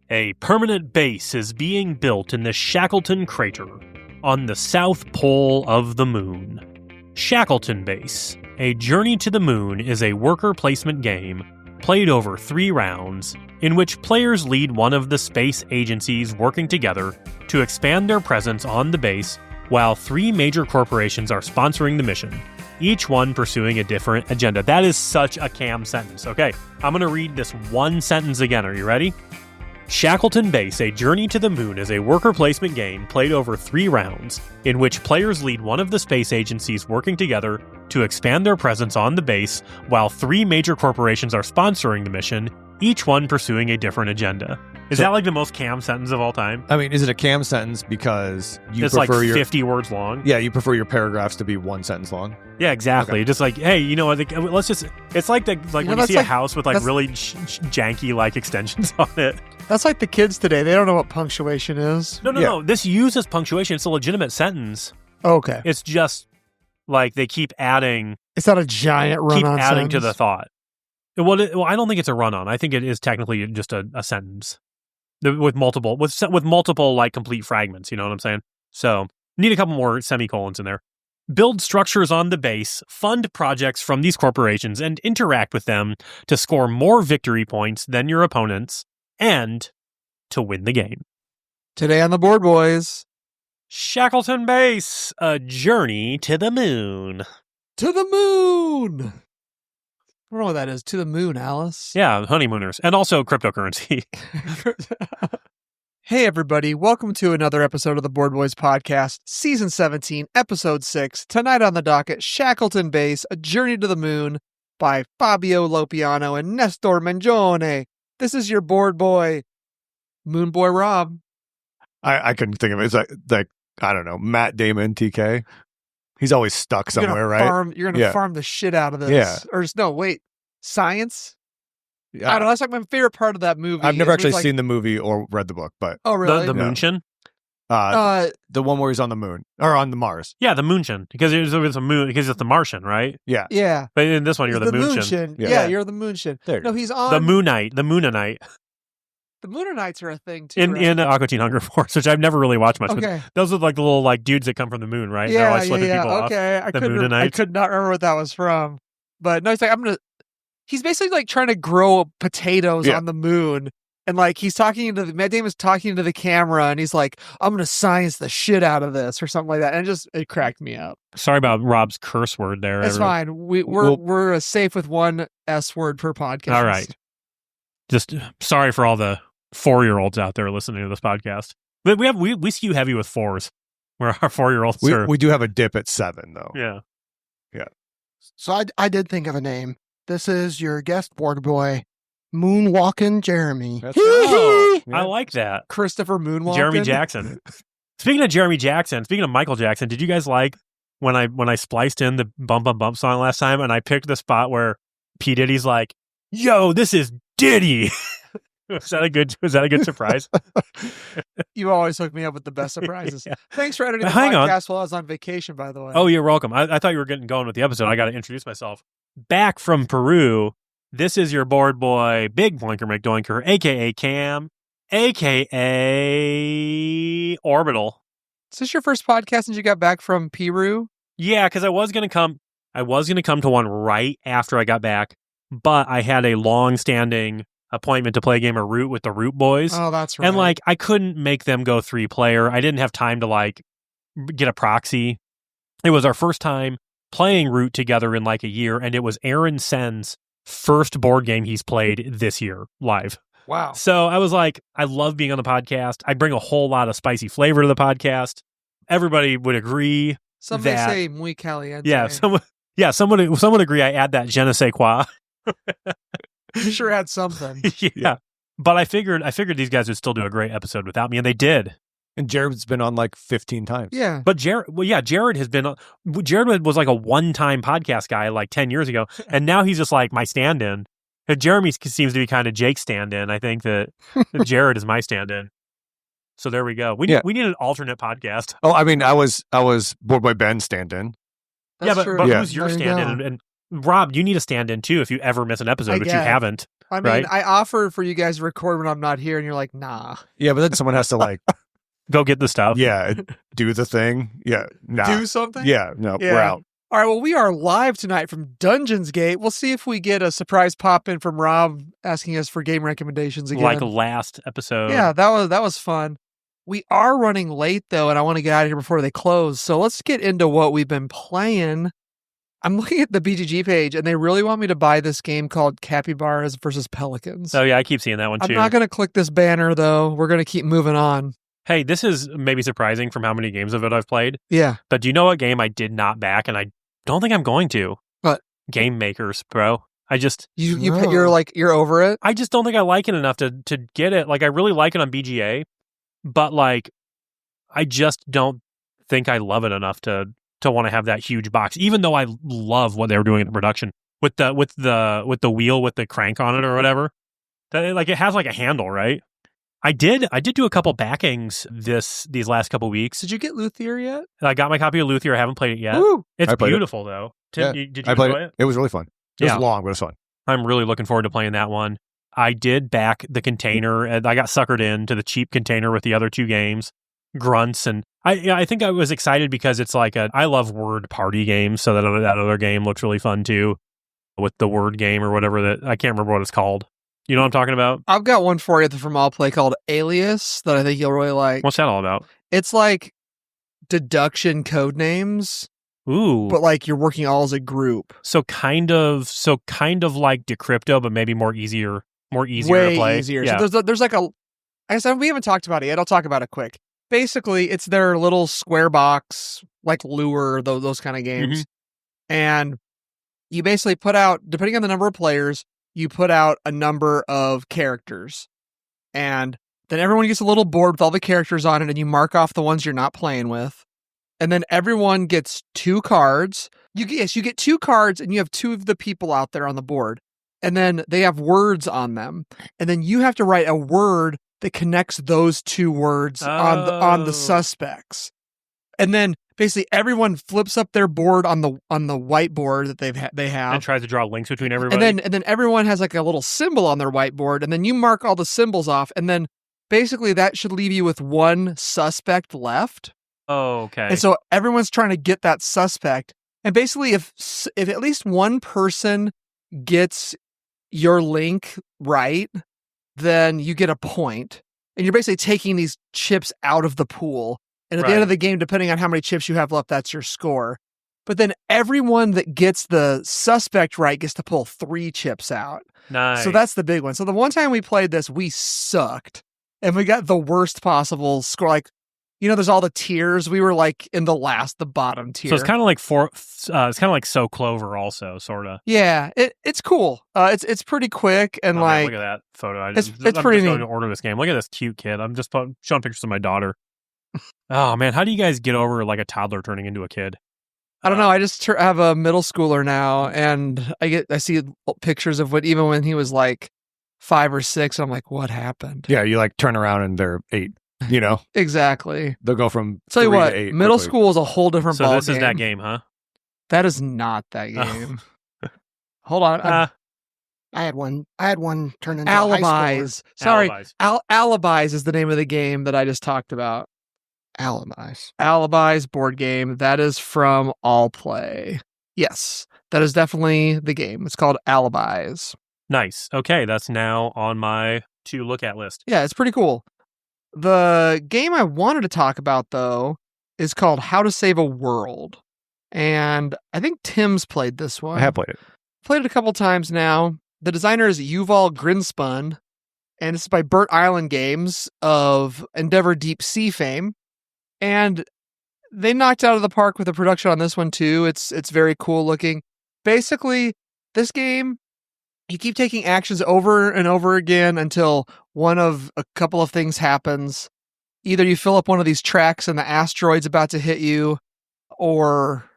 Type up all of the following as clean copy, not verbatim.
A permanent base is being built in the Shackleton crater on the south pole of the moon. Shackleton Base, A Journey to the Moon is a worker placement game played over 3 rounds in which players lead one of the space agencies working together to expand their presence on the base while 3 major corporations are sponsoring the mission, each one pursuing a different agenda. That is such a Cam sentence. Okay, I'm going to read this one sentence again. Are you ready? Shackleton Base, A Journey to the Moon is a worker placement game played over 3 rounds in which players lead one of the space agencies working together to expand their presence on the base while 3 major corporations are sponsoring the mission, each one pursuing a different agenda. Is that like the most Cam sentence of all time? I mean, is it a Cam sentence because it's prefer like 50 words long? Yeah, you prefer your paragraphs to be 1 sentence long? Yeah, exactly. Okay. Just like, hey, you know what? Let's just. It's like when you see a house with like really janky like extensions on it. That's like the kids today. They don't know what punctuation is. No. This uses punctuation. It's a legitimate sentence. Okay. It's just like they keep adding. It's not a giant run-on. Keep adding sentence. to the thought. Well, I don't think it's a run-on. I think it is technically just a sentence with multiple like complete fragments. You know what I'm saying? So need a couple more semicolons in there. Build structures on the base, fund projects from these corporations, and interact with them to score more victory points than your opponents and to win the game. Today on the board, boys. Shackleton Base, A Journey to the Moon. To the moon! I don't know what that is. To the moon, Alice. Yeah, honeymooners. And also cryptocurrency. Hey, everybody. Welcome to another episode of the Board Boys Podcast, Season 17, Episode 6. Tonight on the docket, Shackleton Base, A Journey to the Moon by Fabio Lopiano and Nestor Mangione. This is your board boy, Moon Boy Rob. I couldn't think of it. It's like I don't know, Matt Damon, TK. He's always stuck somewhere, right? You're going to farm the shit out of this. Yeah. Or no, wait, science? Yeah. I don't know. That's like my favorite part of that movie. I've never actually seen the movie or read the book, but oh, really? The Moonshin? The one where he's on the moon or on the Mars. Yeah, the Moonshin, because it's a moon, because it's the Martian, right? Yeah, yeah. But in this one, you're the Moonshin. Yeah, you're the Moonshin. No, he's on the Moonite, the Moonanite. The Moonanites are a thing too. In Aqua Teen Hunger Force, which I've never really watched much. Okay. But those are like the little like dudes that come from the moon, right? Yeah, they're like flipping people okay. off. I could not remember what that was from. But no, it's like he's basically like trying to grow potatoes on the moon. And like Matt Damon's talking to the camera and he's like, I'm gonna science the shit out of this or something like that. And it cracked me up. Sorry about Rob's curse word there. It's fine. We're safe with 1 S word per podcast. All right. Just sorry for all the 4-year-olds out there listening to this podcast. But we skew heavy with 4s, where our 4-year-olds are. We do have a dip at 7 though. Yeah. So I did think of a name. This is your guest board boy, Moonwalkin' Jeremy. I like that. Christopher Moonwalkin. Jeremy Jackson. Speaking of Michael Jackson, did you guys like when I spliced in the Bump Bump Bump song last time and I picked the spot where P. Diddy's like, yo, this is Diddy. Was that a good surprise? You always hook me up with the best surprises. Yeah. Thanks for editing the Hang podcast while I was on vacation, by the way. Oh, you're welcome. I thought you were getting going with the episode. I got to introduce myself. Back from Peru, this is your board boy, Big Boinker McDoinker, a.k.a. Cam, a.k.a. Orbital. Is this your first podcast since you got back from Peru? Yeah, because I was going to come to one right after I got back, but I had a long-standing appointment to play a game of Root with the Root Boys. Oh, that's right. And like I couldn't make them go 3-player. I didn't have time to like get a proxy. It was our first time playing Root together in like a year, and it was Aaron Sen's first board game he's played this year live. Wow. So I was like, I love being on the podcast. I bring a whole lot of spicy flavor to the podcast. Everybody would agree. Some may say muy caliente. Yeah, someone would agree I add that je ne sais quoi. You sure had something. Yeah. But I figured these guys would still do a great episode without me, and they did. And Jared's been on like 15 times. Yeah. But Jared was like a one-time podcast guy like 10 years ago, and now he's just like my stand-in. And Jeremy seems to be kind of Jake's stand-in. I think that Jared is my stand-in. So there we go. We need an alternate podcast. Oh, I mean, I was Board Boy Ben stand-in. That's but true. who's your stand-in? And Rob, you need a stand-in too if you ever miss an episode, which you haven't. I mean, right? I offer for you guys to record when I'm not here, and you're like, nah. Yeah, but then someone has to like, Go get the stuff. yeah, do the thing. Yeah, nah. Do something? Yeah, no, Yeah. we're out. All right, well, we are live tonight from Dungeons Gate. We'll see if we get a surprise pop-in from Rob asking us for game recommendations again. Like last episode. Yeah, that was fun. We are running late, though, and I want to get out of here before they close. So let's get into what we've been playing. I'm looking at the BGG page, and they really want me to buy this game called Capybaras versus Pelicans. Oh, yeah, I keep seeing that one, too. I'm not going to click this banner, though. We're going to keep moving on. Hey, this is maybe surprising from how many games of it I've played. Yeah. But do you know what game I did not back, and I don't think I'm going to? What? Game Makers, bro. You're over it? I just don't think I like it enough to get it. Like, I really like it on BGA, but like, I just don't think I love it enough to want to have that huge box. Even though I love what they were doing in the production with the wheel with the crank on it or whatever. Like, it has like a handle, right? I did do a couple backings these last couple weeks. Did you get Luthier yet? I got my copy of Luthier. I haven't played it yet. Woo! It's I played beautiful though. Tim, did you played enjoy it? It was really fun. It Yeah. was long, but it was fun. I'm really looking forward to playing that one. I did back the container, and I got suckered into the cheap container with the other two games, Grunts, and I think I was excited because it's like I love word party games, so that other game looks really fun too, with the word game or whatever that I can't remember what it's called. You know what I'm talking about? I've got one for you from All Play called Alias that I think you'll really like. What's that all about? It's like deduction code names, Ooh, but like you're working all as a group. so kind of like Decrypto, but maybe more easier Way to play. easier. Yeah. So there's like I guess we haven't talked about it yet. I'll talk about it quick. Basically, it's their little square box, like Lure, those kind of games. And you basically put out, depending on the number of players, you put out a number of characters. And then everyone gets a little board with all the characters on it, and you mark off the ones you're not playing with. And then everyone gets 2 cards. You get 2 cards, and you have 2 of the people out there on the board. And then they have words on them. And then you have to write a word that connects those 2 words on the suspects. And then basically everyone flips up their board on the whiteboard that they have, and tries to draw links between everybody. and then everyone has like a little symbol on their whiteboard, and then you mark all the symbols off, and then basically that should leave you with 1 suspect left. Oh, okay. And so everyone's trying to get that suspect, and basically if at least one person gets your link right, then you get a point, and you're basically taking these chips out of the pool. And at the end of the game, depending on how many chips you have left, that's your score. But then everyone that gets the suspect right gets to pull 3 chips out. Nice. So that's the big one. So the one time we played this, we sucked. And we got the worst possible score. Like, there's all the tiers. We were like in the bottom tier. So it's kind of like it's kind of like So Clover also, sort of. Yeah, it's cool. It's pretty quick and Man, like look at that photo. I'm pretty just neat. going to order this game. Look at this cute kid. I'm just showing pictures of my daughter. Oh man, how do you guys get over like a toddler turning into a kid? I don't know. I just have a middle schooler now, and I see pictures of even when he was like 5 or 6. I'm like, what happened? Yeah, you like turn around and they're 8. Exactly. They'll go from Tell you 3 what, to 8 middle quickly. school is a whole different ball So this game. is that game, huh? That is not that game. Hold on. I had one turn into Alibis. Sorry. Alibis. Alibis is the name of the game that I just talked about. Alibis. Alibis board game. That is from All Play. Yes, that is definitely the game. It's called Alibis. Nice. Okay, that's now on my to look at list. Yeah, it's pretty cool. The game I wanted to talk about, though, is called How to Save a World. And I think Tim's played this one. I have played it. Played it a couple times now. The designer is Yuval Grinspun, and it's by Burnt Island Games of Endeavor Deep Sea fame. And they knocked out of the park with the production on this one too. It's very cool looking. Basically, this game, you keep taking actions over and over again until one of a couple of things happens. Either you fill up one of these tracks and the asteroid's about to hit you, or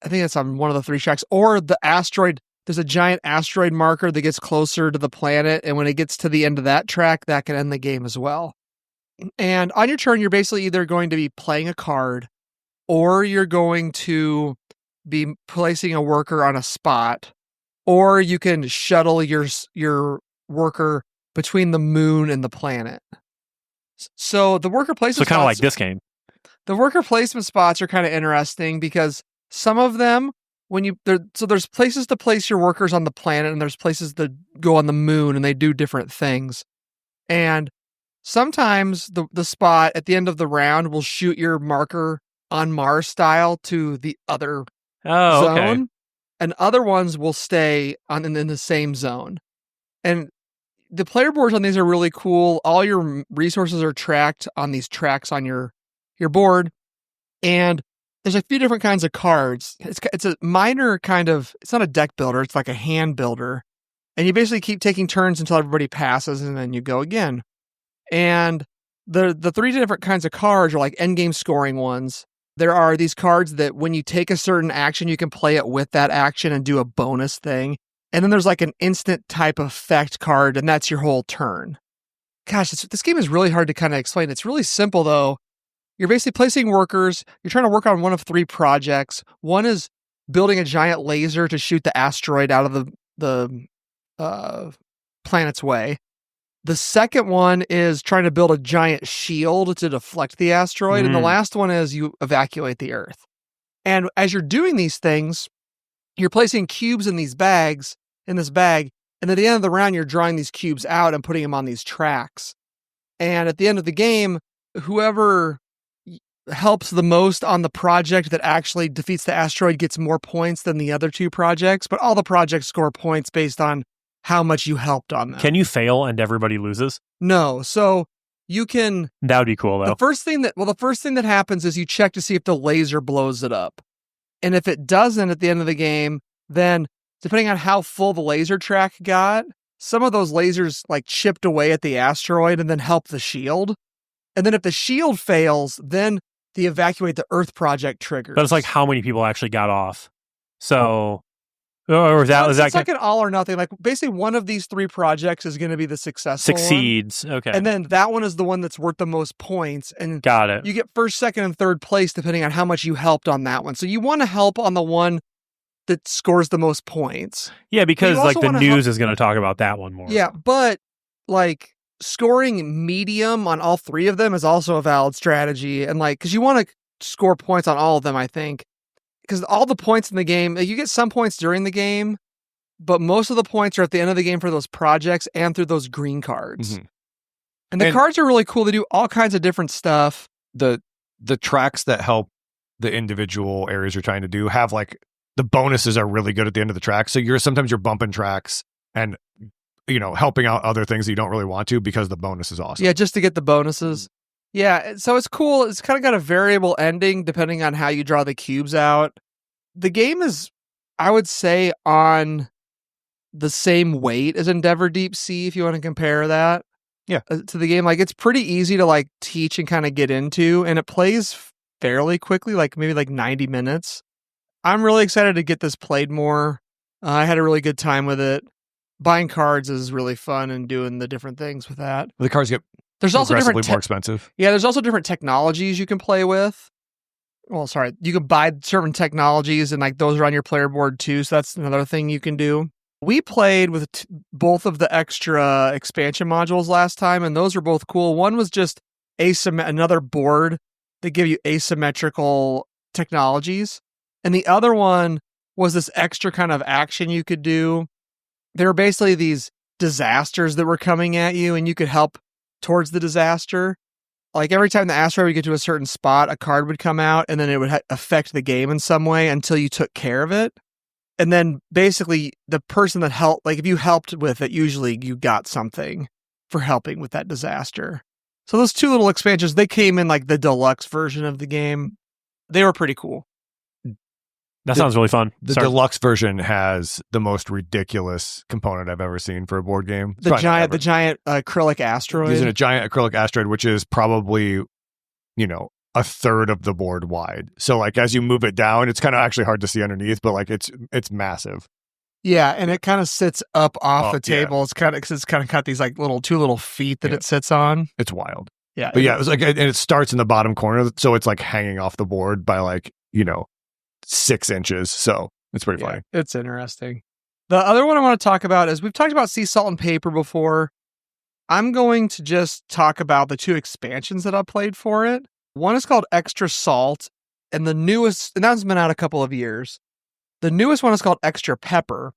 I think that's on one of the 3 tracks, or the asteroid, there's a giant asteroid marker that gets closer to the planet, and when it gets to the end of that track, that can end the game as well. And on your turn, you're basically either going to be playing a card, or you're going to be placing a worker on a spot, or you can shuttle your worker between the moon and the planet. So the worker placement So kind of like spots, this game. the worker placement spots are kind of interesting because some of them, there's places to place your workers on the planet and there's places that go on the moon and they do different things. And sometimes the spot at the end of the round will shoot your marker on Mars style to the other zone, Okay. and other ones will stay in the same zone. And the player boards on these are really cool. All your resources are tracked on these tracks on your board, and there's a few different kinds of cards. It's a minor kind of, it's not a deck builder, it's like a hand builder. And you basically keep taking turns until everybody passes, and then you go again. And the three different kinds of cards are like endgame scoring ones. There are these cards that when you take a certain action, you can play it with that action and do a bonus thing. And then there's like an instant type effect card, and that's your whole turn. Gosh, this game is really hard to kind of explain. It's really simple, though. You're basically placing workers. You're trying to work on one of three projects. One is building a giant laser to shoot the asteroid out of the planet's way. The second one is trying to build a giant shield to deflect the asteroid. And the last one is you evacuate the Earth. And as you're doing these things, you're placing cubes in this bag. And at the end of the round, you're drawing these cubes out and putting them on these tracks. And at the end of the game, whoever helps the most on the project that actually defeats the asteroid gets more points than the other two projects. But all the projects score points based on how much you helped on them. Can you fail and everybody loses? No. So you can... That would be cool, though. The first thing that happens is you check to see if the laser blows it up. And if it doesn't at the end of the game, then depending on how full the laser track got, some of those lasers like chipped away at the asteroid and then help the shield. And then if the shield fails, then the evacuate the Earth project triggers. But it's like how many people actually got off. So... Or is that it's like an all or nothing. Like basically one of these three projects is going to be the successful succeeds. one. Okay. And then that one is the one that's worth the most points. And got it. You get first, second, and third place depending on how much you helped on that one. So you want to help on the one that scores the most points. Yeah, because like the news is going to talk about that one more. Yeah, but like scoring medium on all three of them is also a valid strategy. And like, because you want to score points on all of them, I think. Because all the points in the game, you get some points during the game, but most of the points are at the end of the game for those projects and through those green cards. Mm-hmm. And the cards are really cool. They do all kinds of different stuff. The tracks that help the individual areas you're trying to do have like the bonuses are really good at the end of the track. So sometimes you're bumping tracks and helping out other things that you don't really want to because the bonus is awesome. Yeah, just to get the bonuses. Yeah, so it's cool. It's kind of got a variable ending depending on how you draw the cubes out. The game is, I would say, on the same weight as Endeavor Deep Sea, if you want to compare that to the game. Like, it's pretty easy to like teach and kind of get into, and it plays fairly quickly, like maybe like 90 minutes. I'm really excited to get this played more. I had a really good time with it. Buying cards is really fun and doing the different things with that. The cards get There's also different more expensive. Yeah, there's also different technologies you can play with. Well, sorry, you can buy certain technologies, and like those are on your player board too. So that's another thing you can do. We played with both of the extra expansion modules last time, and those were both cool. One was just another board that give you asymmetrical technologies, and the other one was this extra kind of action you could do. There were basically these disasters that were coming at you, and you could help towards the disaster. Like every time the asteroid would get to a certain spot, a card would come out, and then it would affect the game in some way until you took care of it. And then basically the person that helped, like if you helped with it, usually you got something for helping with that disaster. So those two little expansions, they came in like the deluxe version of the game. They were pretty cool. That sounds really fun. The deluxe version has the most ridiculous component I've ever seen for a board game. The giant acrylic asteroid. Using a giant acrylic asteroid, which is probably, a third of the board wide. So like as you move it down, it's kind of actually hard to see underneath, but like it's massive. Yeah, and it kind of sits up off the table. Yeah. It's kind of got these like two little feet that it sits on. It's wild. Yeah, but it was like, and it starts in the bottom corner, so it's like hanging off the board by like 6 inches. So it's pretty funny. It's interesting. The other one I want to talk about is we've talked about sea salt and paper before. I'm going to just talk about the 2 expansions that I played for it. One is called Extra Salt, and the newest, and that's been out a couple of years. The newest one is called Extra Pepper.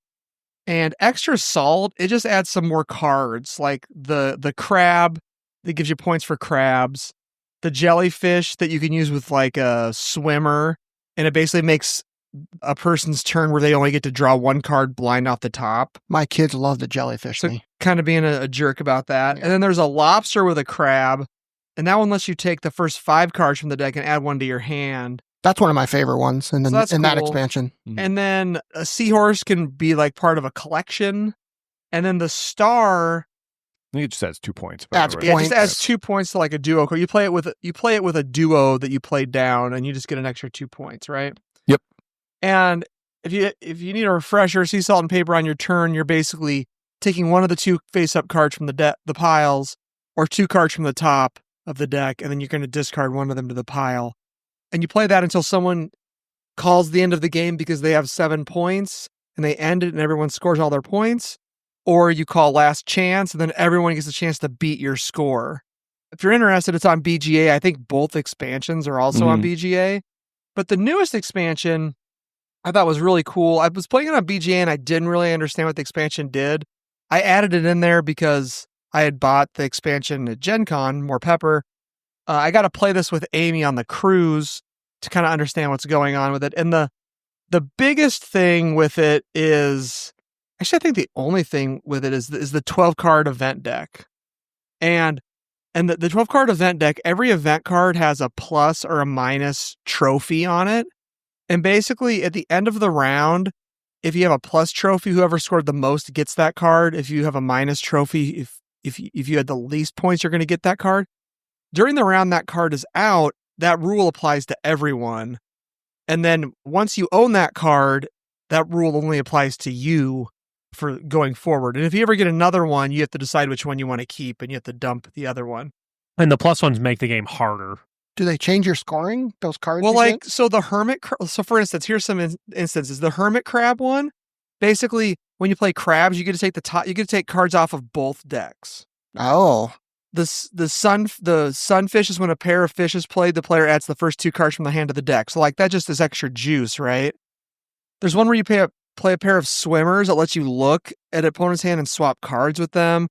And Extra Salt, it just adds some more cards, like the crab that gives you points for crabs, the jellyfish that you can use with like a swimmer, and it basically makes a person's turn where they only get to draw 1 card blind off the top. My kids love the jellyfish So me. kind of being a jerk about that. Yeah. And then there's a lobster with a crab, and that one lets you take the first 5 cards from the deck and add 1 to your hand. That's one of my favorite ones in, So that's in that cool. expansion. And then a seahorse can be like part of a collection. And then the star, I think it just adds 2 points. Adds Right? yeah, it just Points. adds 2 points to like a duo card. You play it with a duo that you played down, and you just get an extra 2 points, right? Yep. And if you need a refresher, sea salt and paper on your turn, you're basically taking one of the 2 face-up cards from the piles, or 2 cards from the top of the deck, and then you're going to discard one of them to the pile. And you play that until someone calls the end of the game because they have 7 points, and they end it, and everyone scores all their points. Or you call last chance, and then everyone gets a chance to beat your score. If you're interested, it's on BGA. I think both expansions are also on BGA. But the newest expansion I thought was really cool. I was playing it on BGA, and I didn't really understand what the expansion did. I added it in there because I had bought the expansion at Gen Con, More Pepper. I got to play this with Amy on the cruise to kind of understand what's going on with it. And the biggest thing with it is... Actually, I think the only thing with it is the 12-card event deck. And the 12-card event deck, every event card has a plus or a minus trophy on it. And basically, at the end of the round, if you have a plus trophy, whoever scored the most gets that card. If you have a minus trophy, if you had the least points, you're going to get that card. During the round that card is out, that rule applies to everyone. And then once you own that card, that rule only applies to you for going forward. And if you ever get another one, you have to decide which one you want to keep, and you have to dump the other one. And the plus ones make the game harder. Do they change your scoring, those cards? Well, you like, get? so the hermit, so for instance, here's some instances. The hermit crab one, basically, when you play crabs, you get to take you get to take cards off of both decks. Oh. The sunfish is when a pair of fish is played, the player adds the first 2 cards from the hand to the deck. So like that just is extra juice, right? There's one where you play a pair of swimmers that lets you look at an opponent's hand and swap cards with them.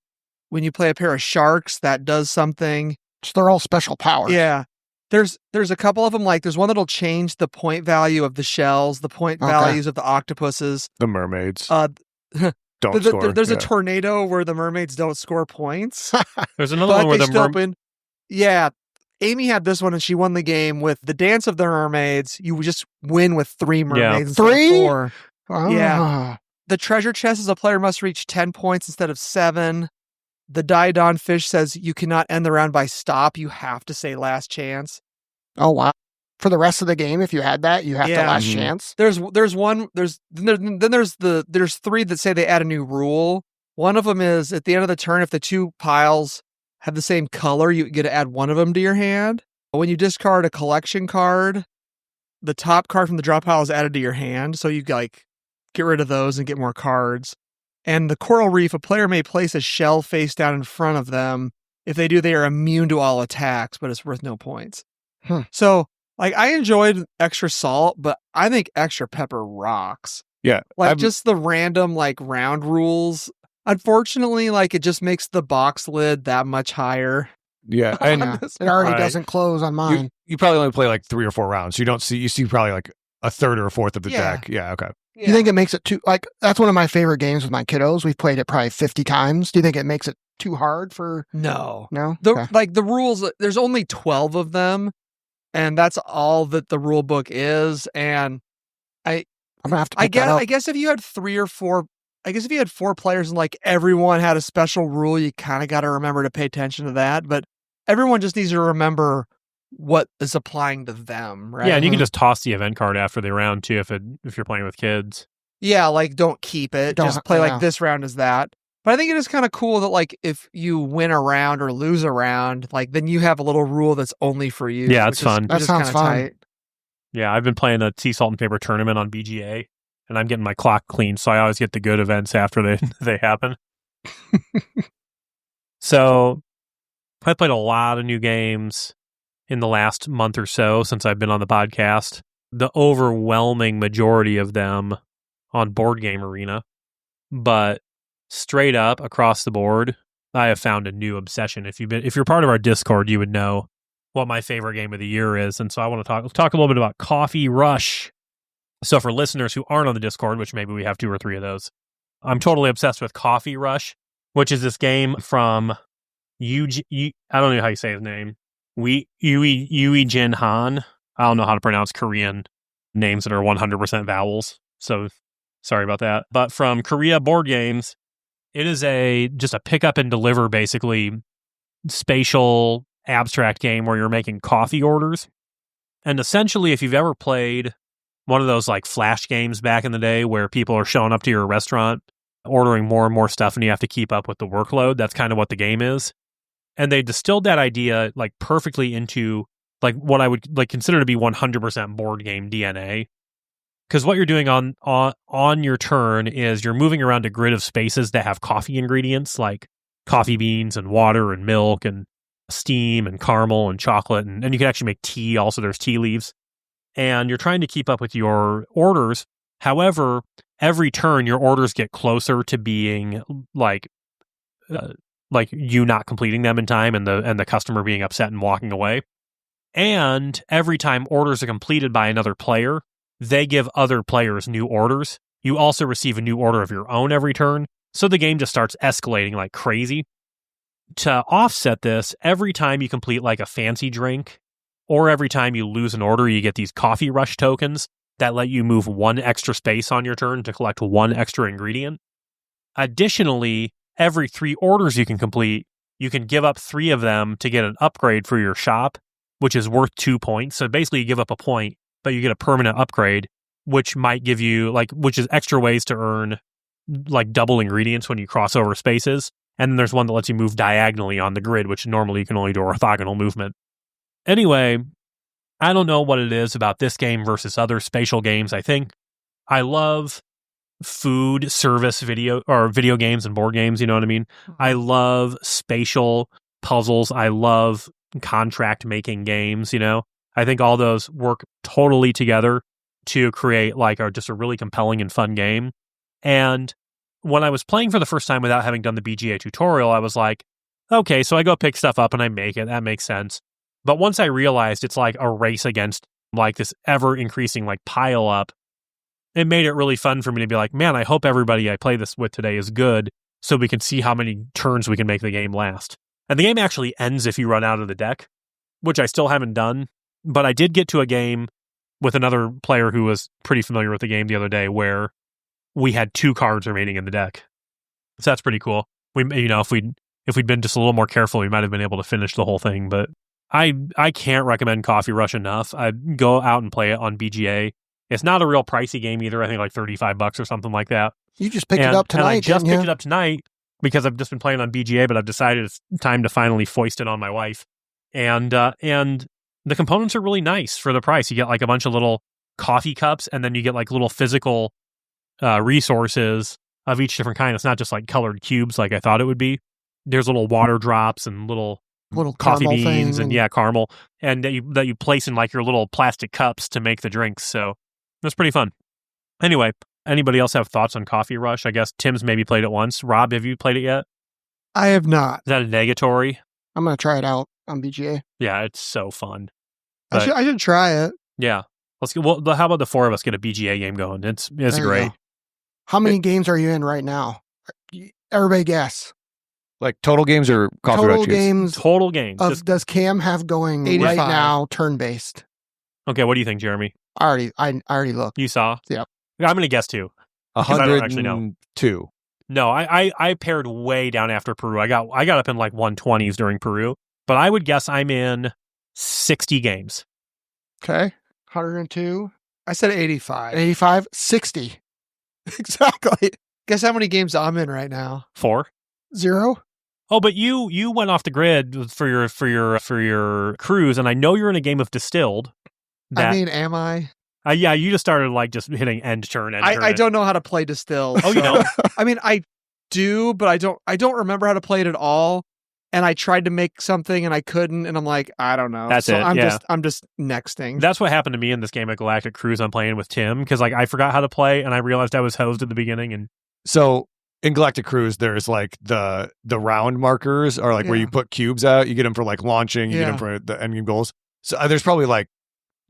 When you play a pair of sharks, that does something. So they're all special powers. Yeah. There's a couple of them, like there's one that'll change the point value of the shells, the point values of the octopuses. The mermaids. Don't score. There's a tornado where the mermaids don't score points. There's another one where the win. Yeah. Amy had this one, and she won the game with the dance of the mermaids. You just win with 3 mermaids instead of 3? 4. Oh. Yeah. The treasure chest is a player must reach 10 points instead of 7. The Diodon fish says you cannot end the round by stop. You have to say last chance. Oh, wow. For the rest of the game, if you had that, you have to last chance. There's 3 that say they add a new rule. One of them is at the end of the turn, if the 2 piles have the same color, you get to add one of them to your hand. When you discard a collection card, the top card from the draw pile is added to your hand. So you like get rid of those and get more cards. And the coral reef, a player may place a shell face down in front of them. If they do, they are immune to all attacks, but it's worth no points. So, like, I enjoyed Extra Salt, but I think Extra Pepper rocks. Yeah. Like, just the random, like, round rules. Unfortunately, like, it just makes the box lid that much higher. Yeah. And it already doesn't close on mine. You probably only play like 3 or 4 rounds. You see probably like a third or a fourth of the deck. Yeah. Okay. Yeah. You think it makes it too, like, that's one of my favorite games with my kiddos. We've played it probably 50 times. Do you think it makes it too hard for? No. Okay. Like, the rules, there's only 12 of them, and that's all that the rule book is. And I'm gonna have to pick that up. I guess if you had 3 or 4, I guess if you had 4 players and like everyone had a special rule, you kind of got to remember to pay attention to that. But everyone just needs to remember what is applying to them, right? Yeah, and you can just toss the event card after the round too if you're playing with kids. Yeah, like don't keep it. Just play like this round is that. But I think it is kind of cool that like if you win a round or lose a round, like then you have a little rule that's only for you. Yeah, it's fun. That sounds fun. tight. Yeah, I've been playing the Sea Salt and Paper tournament on BGA. and I'm getting my clock cleaned, so I always get the good events after they happen. So I played a lot of new games in the last month or so since I've been on the podcast. The overwhelming majority of them on Board Game Arena. But straight up across the board, I have found a new obsession. If you're part of our Discord, you would know what my favorite game of the year is. And so I want to talk a little bit about Coffee Rush. So for listeners who aren't on the Discord, which maybe we have 2 or 3 of those, I'm totally obsessed with Coffee Rush, which is this game from I don't know how you say his name. Yui Jin Han. I don't know how to pronounce Korean names that are 100% vowels. So sorry about that. But from Korea Board Games, it is just a pick up and deliver, basically, spatial abstract game where you're making coffee orders. And essentially, if you've ever played one of those like flash games back in the day where people are showing up to your restaurant, ordering more and more stuff, and you have to keep up with the workload, that's kind of what the game is. And they distilled that idea like perfectly into like what I would like consider to be 100% board game DNA. Because what you're doing on your turn is you're moving around a grid of spaces that have coffee ingredients like coffee beans and water and milk and steam and caramel and chocolate. And you can actually make tea. Also, there's tea leaves. And you're trying to keep up with your orders. However, every turn, your orders get closer to being like you not completing them in time and the customer being upset and walking away. And every time orders are completed by another player, they give other players new orders. You also receive a new order of your own every turn. So the game just starts escalating like crazy. To offset this, every time you complete like a fancy drink, or every time you lose an order, you get these coffee rush tokens that let you move 1 extra space on your turn to collect 1 extra ingredient. Additionally, every 3 orders you can complete, you can give up 3 of them to get an upgrade for your shop, which is worth 2 points. So basically you give up a point, but you get a permanent upgrade, which might give you which is extra ways to earn like double ingredients when you cross over spaces. And then there's one that lets you move diagonally on the grid, which normally you can only do orthogonal movement. Anyway, I don't know what it is about this game versus other spatial games. I love food service video games and board games. You know what I mean? I love spatial puzzles. I love contract making games. I think all those work totally together to create just a really compelling and fun game. And when I was playing for the first time without having done the BGA tutorial, I was like, okay, so I go pick stuff up and I make it. That makes sense. But once I realized it's like a race against this ever increasing pile up, it made it really fun for me to be like, man, I hope everybody I play this with today is good so we can see how many turns we can make the game last. And the game actually ends if you run out of the deck, which I still haven't done. But I did get to a game with another player who was pretty familiar with the game the other day where we had 2 cards remaining in the deck. So that's pretty cool. If we'd been just a little more careful, we might have been able to finish the whole thing. But I can't recommend Coffee Rush enough. I'd go out and play it on BGA. It's not a real pricey game either. I think like $35 or something like that. You just picked it up tonight, and I just picked it up tonight because I've just been playing on BGA, but I've decided it's time to finally foist it on my wife. And the components are really nice for the price. You get a bunch of little coffee cups, and then you get little physical resources of each different kind. It's not just colored cubes like I thought it would be. There's little water drops and little coffee beans and caramel, and that you place in your little plastic cups to make the drinks. So that's pretty fun. Anyway, anybody else have thoughts on Coffee Rush? I guess Tim's maybe played it once. Rob, have you played it yet? I have not. Is that a negatory? I'm going to try it out on BGA. Yeah, it's so fun. But I should try it. Yeah. Let's get, well, how about the 4 of us get a BGA game going? It's great. How many games are you in right now? Everybody guess. Total games or Coffee Rush games? Total games. Does Cam have going 85. right now turn-based? Okay, what do you think, Jeremy? I already looked. You saw? Yep. I'm going to guess 2. 102. I don't actually know. No, I paired way down after Peru. I got up in 120s during Peru, but I would guess I'm in 60 games. Okay. 102. I said 85. 85. 60. Exactly. Guess how many games I'm in right now? 4. 0. Oh, but you went off the grid for your cruise, and I know you're in a game of Distilled. Am I? Yeah, you just started like just hitting end turn. I don't know how to play Distill. Oh, you don't? I mean, I do, but I don't remember how to play it at all. And I tried to make something and I couldn't, and I'm like, I don't know. That's so it. I'm just nexting. That's what happened to me in this game at Galactic Cruise I'm playing with Tim, because like I forgot how to play and I realized I was hosed at the beginning. And So in Galactic Cruise, there's like the round markers are like where Yeah. you put cubes out. You get them for like launching. You get Yeah. them for the endgame goals. So there's probably like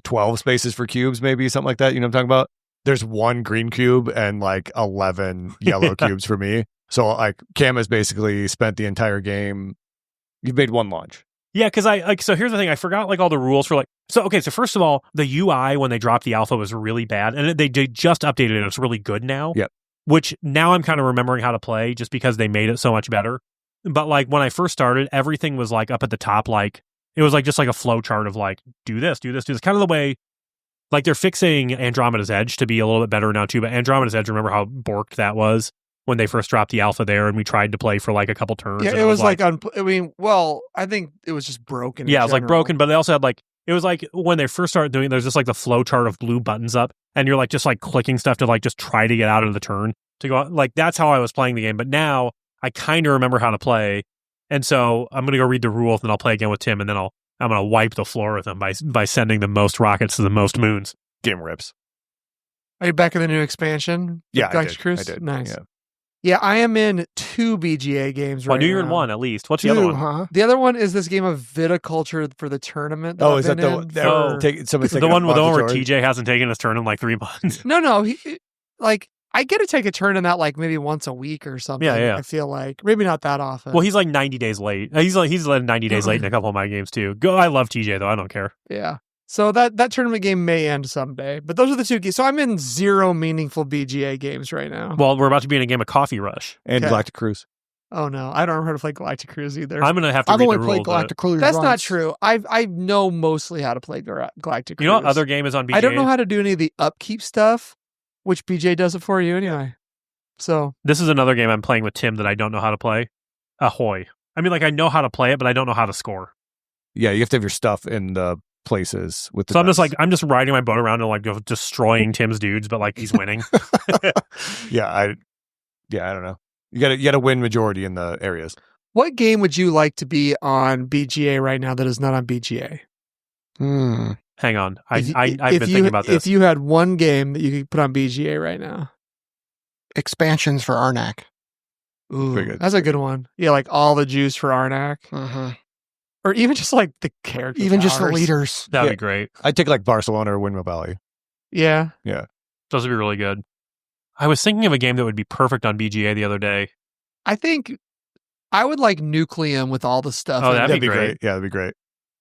12 spaces for cubes, maybe something like that. You know what I'm talking about? There's one green cube and like 11 yellow cubes for me. So like Cam has basically spent the entire game. You've made one launch. yeah, because so here's the thing, I forgot like all the rules for like, so first of all, the UI when they dropped the alpha was really bad, and they just updated it. It's really good now. Yep. Which now I'm kind of remembering how to play just because they made it so much better. But like when I first started, everything was like up at the top, like it was like just like a flow chart of like do this, kind of the way like they're fixing Andromeda's Edge to be a little bit better now too. But Andromeda's Edge, remember how borked that was when they first dropped the alpha there, and we tried to play for like a couple turns. Yeah, and it was like I think it was just broken. Yeah, in it was like general. broken, but they also had like, it was like when they first started doing it, there's just like the flow chart of blue buttons up, and you're like just like clicking stuff to like just try to get out of the turn to go. Like that's how I was playing the game. But now I kind of remember how to play, and so I'm gonna go read the rules, and I'll play again with Tim, and then I'm gonna wipe the floor with him by sending the most rockets to the most moons. Game rips. Are you back in the new expansion? Yeah, Galactic I Cruise? did. Nice. Yeah. Yeah, I am in 2 BGA games right Well, I knew you were in now. one at least. What's the other 2, one? huh? The other one is this game of viticulture for the tournament. Oh, I've is that been the in for- somebody's The taking one a where Pandasaurus? TJ hasn't taken his turn in like 3 months. No, like I get to take a turn in that like maybe once a week or something. Yeah. I feel like maybe not that often. Well, he's like 90 days late. He's 90 days late in a couple of my games too. I love TJ though. I don't care. yeah. So that tournament game may end someday, but those are the 2 games. So I'm in 0 meaningful BGA games right now. Well, we're about to be in a game of Coffee Rush. And Okay. Galactic Cruise. Oh no, I don't remember how to play Galactic Cruise either. I'm gonna have to I've read only the played rules. Galactic Cruise. That's not once. true. I know mostly how to play Galactic Cruise. You know what other game is on BGA? I don't know how to do any of the upkeep stuff, which BJ does it for you anyway. So This is another game I'm playing with Tim that I don't know how to play. Ahoy. I mean, like I know how to play it, but I don't know how to score. Yeah, you have to have your stuff in the places with the So I'm just dice. like I'm just riding my boat around and like destroying Tim's dudes, but like he's winning. I don't know. You gotta win majority in the areas. what game would you like to be on BGA right now that is not on BGA? Hang on, I've If been you- thinking about this. If you had one game that you could put on BGA right now. Expansions for Arnak. Ooh, Very good. that's a good one. Yeah, like all the juice for Arnak. Mm-hmm. Or even just like the character Even just the powers. leaders. That'd Yeah. be great. I'd take like Barcelona or Windmill Valley. Yeah. Those would be really good. I was thinking of a game that would be perfect on BGA the other day. I think I would like Nucleum with all the stuff. Oh, in that'd it. be great. Yeah, that'd be great.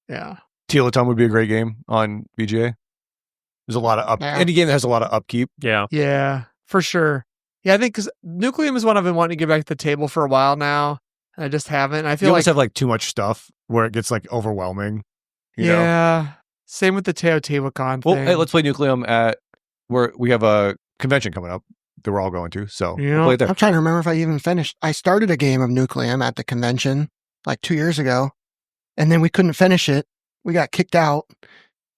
Yeah. Tealeton would be a great game on BGA. There's a lot of Yeah. any game that has a lot of upkeep. Yeah. Yeah, for sure. Yeah, I think because Nucleum is one I've been wanting to get back to the table for a while now. And I just haven't. I You feel almost like have like too much stuff where it gets like overwhelming. You know? yeah. Same with the Teotihuacan Well, thing. hey, let's play Nucleum at where we have a convention coming up that we're all going to. So Yeah. we'll play it there. I'm trying to remember if I even finished. I started a game of Nucleum at the convention like 2 years ago, and then we couldn't finish it. We got kicked out,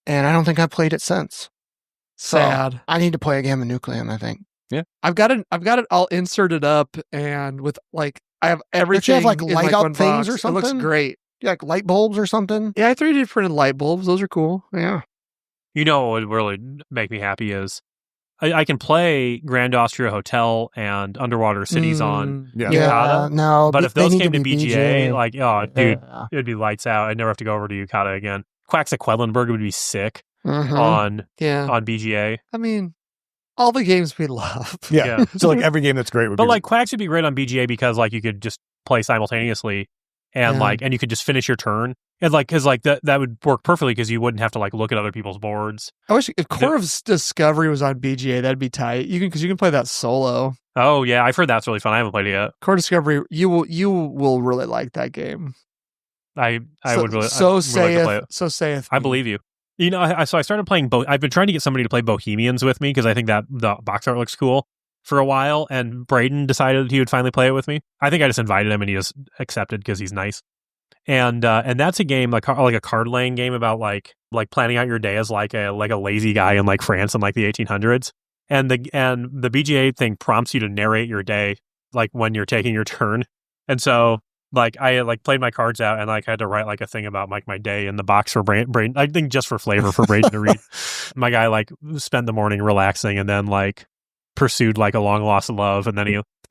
and I don't think I've played it since. So Sad. I need to play a game of Nucleum, I think. I've got it all inserted up and with like I have everything. Don't you have like in, light up one things box. or something? It looks great. Yeah, like light bulbs or something? Yeah, I 3D printed light bulbs. Those are cool. Yeah. You know what would really make me happy is I can play Grand Austria Hotel and Underwater Cities on. Yeah. Yukata? No, But if they those need came to be BGA, like, oh, dude, Yeah. it would be lights out. I'd never have to go over to Yukata again. Quacks at Quedlinburg would be sick Mhm. on Yeah. BGA. I mean, all the games we love. Yeah. Yeah. So like every game that's great would But be like Quacks would be great on BGA because like you could just play simultaneously and Yeah. like and you could just finish your turn. And like cuz like that would work perfectly because you wouldn't have to like look at other people's boards. I wish if Core of Discovery was on BGA, that'd be tight. Because you can play that solo. Oh yeah, I've heard that's really fun. I haven't played it yet. Core Discovery, you will really like that game. I so, would really so I'd really like to play saith it. so saith. I me. believe you. You know, so I started playing I've been trying to get somebody to play Bohemians with me because I think that the box art looks cool for a while, and Braden decided he would finally play it with me. I think I just invited him and he just accepted because he's nice. And that's a game like a card laying game about like planning out your day as like a lazy guy in like France in like the 1800s. And the BGA thing prompts you to narrate your day like when you're taking your turn. And so like I like played my cards out and like had to write like a thing about like my day in the box for brain I think just for flavor for Braden to read. My guy like spent the morning relaxing and then like pursued like a long lost love, and then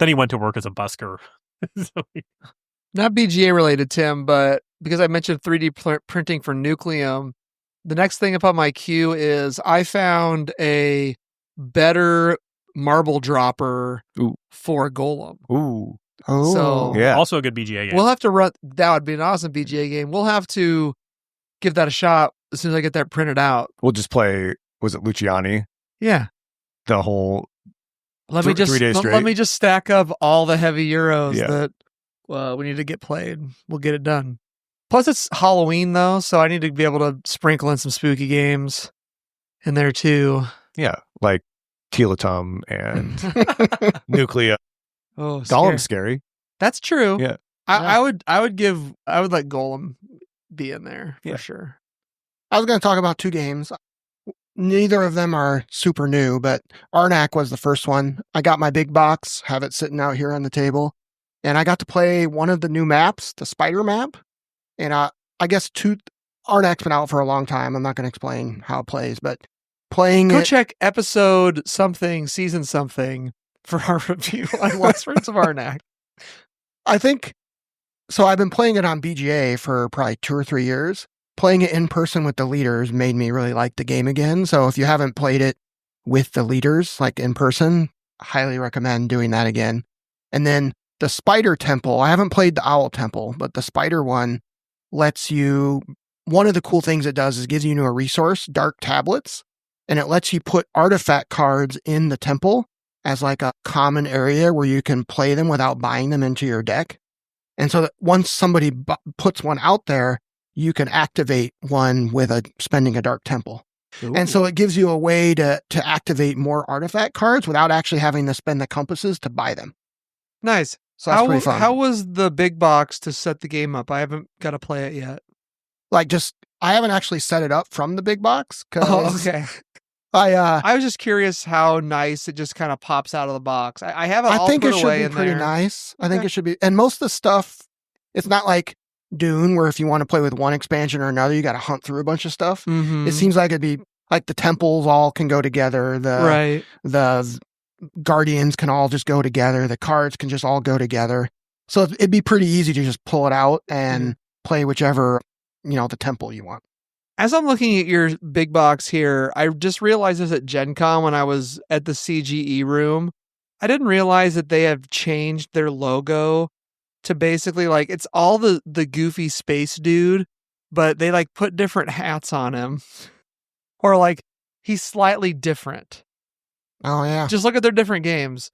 he went to work as a busker. Not BGA related, Tim, but because I mentioned 3D printing for Nucleum, the next thing up on my queue is I found a better marble dropper for Golem. Ooh. Oh, So Yeah. Also a good BGA game. we'll have to run. That would be an awesome BGA game. We'll have to give that a shot as soon as I get that printed out. We'll just play, was it Luciani? Yeah. The whole, Let me 3 days let straight. me just stack up all the heavy Euros Yeah. that we need to get played. We'll get it done. Plus, it's Halloween, though, so I need to be able to sprinkle in some spooky games in there, too. yeah, like Tealetum and Nuclea. Oh, Golem's scary. That's true. Yeah. I would let Golem be in there for Yeah. sure. I was going to talk about two games. Neither of them are super new, but Arnak was the first one. I got my big box, have it sitting out here on the table, and I got to play one of the new maps, the spider map. And I guess Arnak's been out for a long time. I'm not going to explain how it plays, but playing Go it, check episode something, season something for our review on Lost Friends of Arnak. I think, so I've been playing it on BGA for probably 2 or 3 years. Playing it in person with the leaders made me really like the game again. So if you haven't played it with the leaders, like in person, highly recommend doing that again. And then the Spider Temple, I haven't played the Owl Temple, but the Spider one lets you, one of the cool things it does is gives you a resource, Dark Tablets, and it lets you put artifact cards in the temple as like a common area where you can play them without buying them into your deck. And so that once somebody puts one out there, you can activate one with spending a Dark Temple. Ooh. And so it gives you a way to activate more artifact cards without actually having to spend the compasses to buy them. Nice. So that's pretty fun. How was the big box to set the game up? I haven't got to play it yet. I haven't actually set it up from the big box. Oh, okay. I was just curious how nice it just kind of pops out of the box. I have it all think put it should away be in pretty there. nice. I think Okay. it should be. And most of the stuff, it's not like Dune where if you want to play with one expansion or another, you got to hunt through a bunch of stuff. Mhm. It seems like it'd be like the temples all can go together. Right. The guardians can all just go together. The cards can just all go together. So it'd be pretty easy to just pull it out and play whichever, the temple you want. As I'm looking at your big box here, I just realized this at Gen Con when I was at the CGE room. I didn't realize that they have changed their logo to basically like it's all the goofy space dude, but they like put different hats on him. Or like he's slightly different. Oh, yeah. Just look at their different games.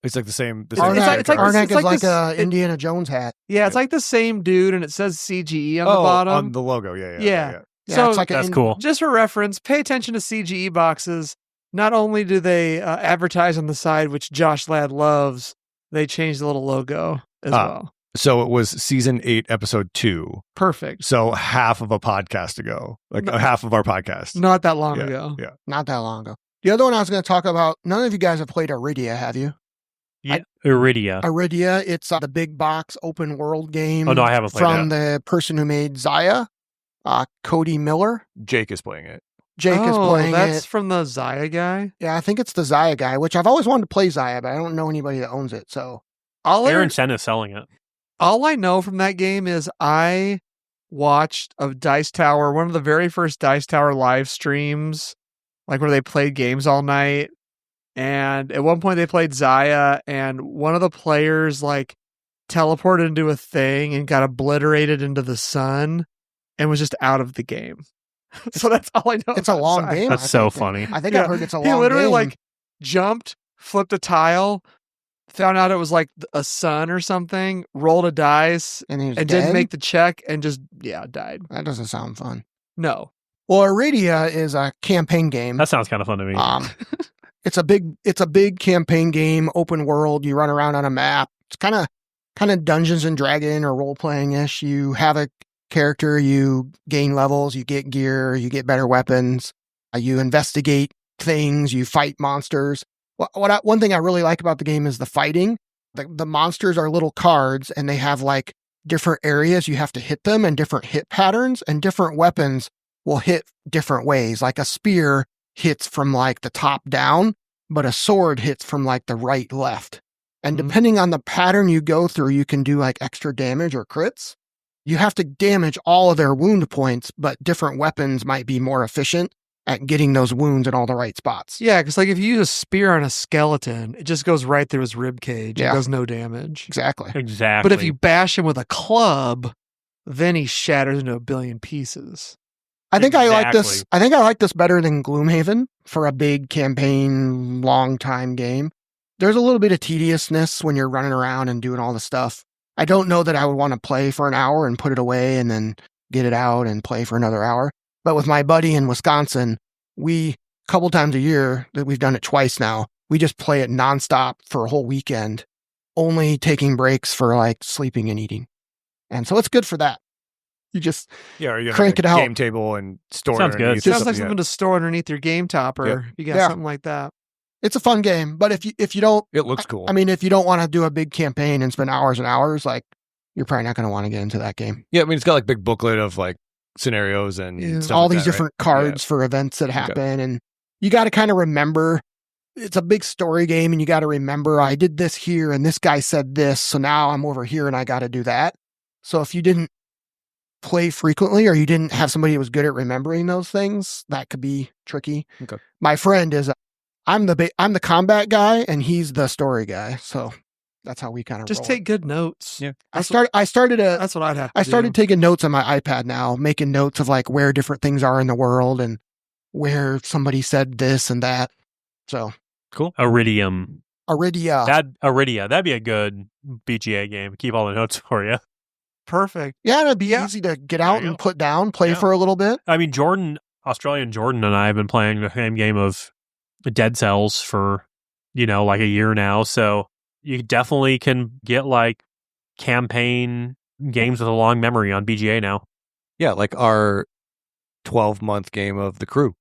It's like the same. Arnak, it's like this- Arnak it's is like like this- a Indiana Jones hat. Yeah, it's like the same dude and it says CGE on the bottom. on the logo. Yeah. Yeah. Yeah, So it's like That's cool. just for reference, pay attention to CGE boxes. Not only do they advertise on the side, which Josh Ladd loves, they changed the little logo as well. So it was season 8, episode 2. Perfect. So half of a podcast ago, like half of our podcast. Not that long Yeah, ago. Yeah. Not that long ago. The other one I was going to talk about, none of you guys have played Arydia, have you? Yeah. Arydia. Arydia, it's the big box open world game. Oh, no, I haven't played from the person who made Zaya, Cody Miller. Jake is playing it. Jake is playing that's it. from the Zaya guy. Yeah, I think it's the Zaya guy, which I've always wanted to play Zaya, but I don't know anybody that owns it. So Aaron Sen is selling it. All I know from that game is I watched a Dice Tower, one of the very first Dice Tower live streams, like where they played games all night. And at one point they played Zaya, and one of the players like teleported into a thing and got obliterated into the sun and was just out of the game. So that's all I know. it's a about long Zaya. game. That's I so think. funny. I think Yeah. I've heard it's a long He game. literally like jumped, flipped a tile, found out it was like a sun or something, rolled a dice, and he was and dead? didn't make the check and just died. That doesn't sound fun. No. Well, Arydia is a campaign game. That sounds kind of fun to me. It's a big campaign game, open world. You run around on a map. It's kind of kind of Dungeons and Dragon or role-playing-ish. You have a character, you gain levels, you get gear, you get better weapons, you investigate things, you fight monsters. One thing I really like about the game is the fighting. The monsters are little cards, and they have like different areas you have to hit them and different hit patterns, and different weapons will hit different ways. Like a spear hits from like the top down, but a sword hits from like the right left. And depending on the pattern you go through, you can do like extra damage or crits. You have to damage all of their wound points, but different weapons might be more efficient at getting those wounds in all the right spots. Yeah, because like if you use a spear on a skeleton, it just goes right through his rib cage. Yeah. It does no damage. Exactly. Exactly. But if you bash him with a club, then he shatters into a billion pieces. I think I like this. Exactly. I think I like this better than Gloomhaven for a big campaign, long time game. There's a little bit of tediousness when you're running around and doing all the stuff. I don't know that I would want to play for an hour and put it away and then get it out and play for another hour. But with my buddy in Wisconsin, a couple times a year, that we've done it twice now, we just play it nonstop for a whole weekend, only taking breaks for like sleeping and eating. And so it's good for that. You just or you have crank like it a out. game table and store Sounds it good. underneath. Sounds like Yeah. something to store underneath your game topper. Yep. You got Yeah. something like that. It's a fun game. But if you don't, It looks cool. I mean, if you don't want to do a big campaign and spend hours and hours, like you're probably not going to want to get into that game. yeah, I mean, it's got like big booklet of like scenarios and Yeah. stuff All like these that, different right? cards for events that happen. And you got to kind of remember, it's a big story game, and you got to remember, I did this here and this guy said this. So now I'm over here and I got to do that. So if you didn't play frequently, or you didn't have somebody who was good at remembering those things, that could be tricky. Okay. My friend is, I'm the combat guy and he's the story guy. So that's how we kind of Just roll. take good notes. Yeah. I started That's what I'd have to I do. started taking notes on my iPad now, making notes of like where different things are in the world and where somebody said this and that. So Iridium. Arydia. That'd be a good BGA game. Keep all the notes for you. Perfect. Yeah, it'd be Yeah. easy to get out There you and go. put down, play Yeah. for a little bit. I mean, Australian Jordan and I have been playing the same game of Dead Cells for, like a year now. So you definitely can get like campaign games with a long memory on BGA now. Yeah, like our 12-month game of The Crew.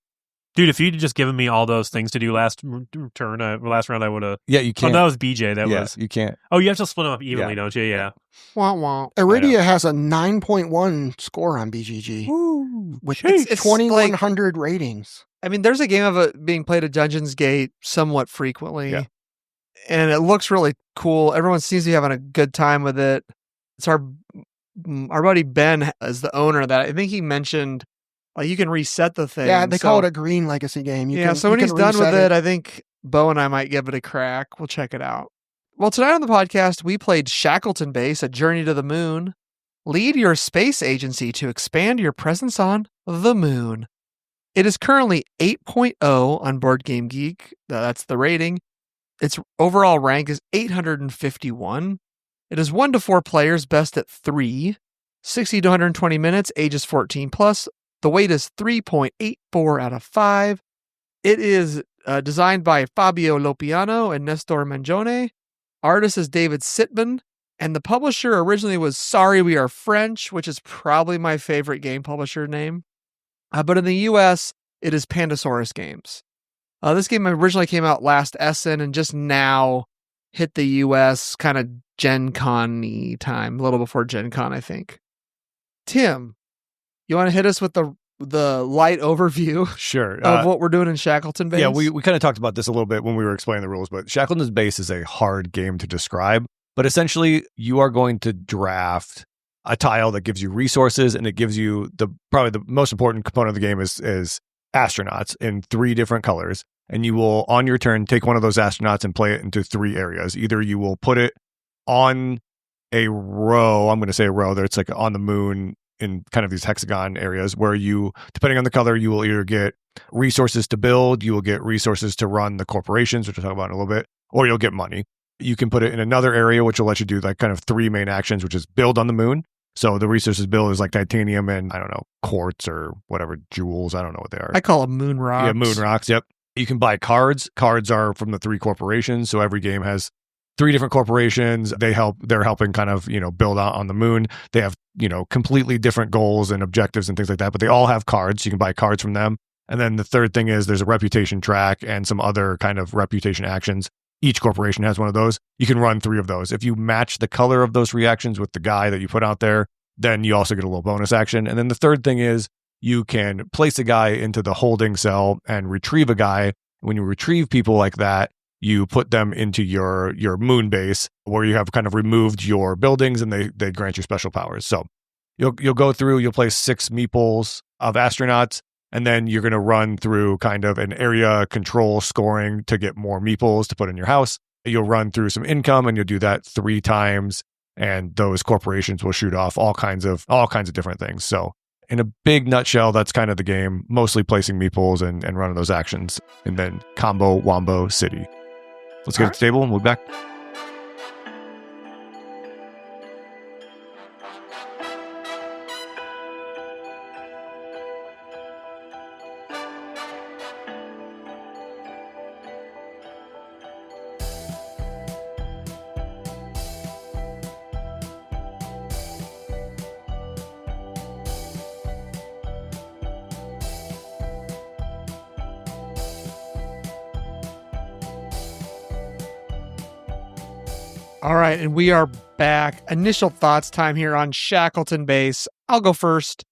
Dude, if you'd just given me all those things to do last round, I would have. Yeah, you Oh, can't. that was BJ. That yeah, was. you can't. Oh, you have to split them up evenly, don't you? Yeah. Wah, wah. Arydia has a 9.1 score on BGG with Sheesh. It's 2,100 ratings. I mean, there's a game of it being played at Dungeons Gate somewhat frequently, Yeah. and it looks really cool. Everyone seems to be having a good time with it. It's our buddy Ben is the owner of that. I think he mentioned like you can reset the thing. Yeah, they call it a green legacy game. So when he's done with it, I think Bo and I might give it a crack. We'll check it out. Well, tonight on the podcast, we played Shackleton Base, A Journey to the Moon. Lead your space agency to expand your presence on the moon. It is currently 8.0 on Board Game Geek. That's the rating. Its overall rank is 851. It is 1 to 4 players, best at 3. 60 to 120 minutes, ages 14 plus. The weight is 3.84 out of 5. It is designed by Fabio Lopiano and Nestor Mangione. Artist is David Sitman. And the publisher originally was Sorry We Are French, which is probably my favorite game publisher name. But in the US, it is Pandasaurus Games. This game originally came out last Essen and just now hit the US kind of Gen Con-y time, a little before Gen Con, I think. Tim, you want to hit us with the light overview Sure. of what we're doing in Shackleton Base? Yeah, we kind of talked about this a little bit when we were explaining the rules, but Shackleton's Base is a hard game to describe. But essentially, you are going to draft a tile that gives you resources, and it gives you probably the most important component of the game is astronauts in 3 different colors. And you will, on your turn, take one of those astronauts and play it into 3 areas. Either you will put it on a row, I'm going to say a row, there it's like on the moon in kind of these hexagon areas where you, depending on the color, you will either get resources to build, you will get resources to run the corporations, which we'll talk about in a little bit, or you'll get money. You can put it in another area, which will let you do like kind of 3 main actions, which is build on the moon. So the resources build is like titanium and, I don't know, quartz or whatever, jewels. I don't know what they are. I call them moon rocks. Yeah, moon rocks. Yep. You can buy cards. Cards are from the 3 corporations. So every game has 3 different corporations. They're helping kind of, build out on the moon. They have, completely different goals and objectives and things like that, but they all have cards. You can buy cards from them. And then the third thing is there's a reputation track and some other kind of reputation actions. Each corporation has one of those. You can run 3 of those. If you match the color of those reactions with the guy that you put out there, then you also get a little bonus action. And then the third thing is you can place a guy into the holding cell and retrieve a guy. When you retrieve people like that, you put them into your moon base where you have kind of removed your buildings and they grant you special powers. So you'll go through, you'll place 6 meeples of astronauts, and then you're going to run through kind of an area control scoring to get more meeples to put in your house. You'll run through some income, and you'll do that 3 times, and those corporations will shoot off all kinds of different things. So in a big nutshell, that's kind of the game, mostly placing meeples and running those actions, and then combo wombo city. Let's get to the table and we'll be back. All right, and we are back. Initial thoughts time here on Shackleton Base. I'll go first.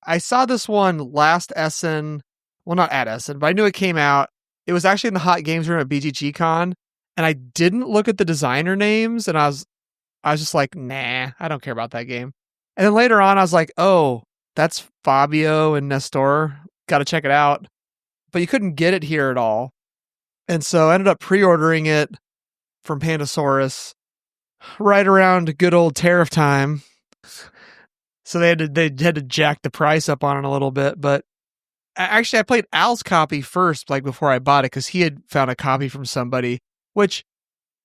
I saw this one last Essen. Well, not at Essen, but I knew it came out. It was actually in the hot games room at BGG Con, and I didn't look at the designer names, and I was just like, nah, I don't care about that game. And then later on, I was like, oh, that's Fabio and Nestor. Got to check it out. But you couldn't get it here at all. And so I ended up pre-ordering it from Pandasaurus right around good old tariff time. So they had to jack the price up on it a little bit. But actually, I played Al's copy first, like before I bought it, because he had found a copy from somebody, which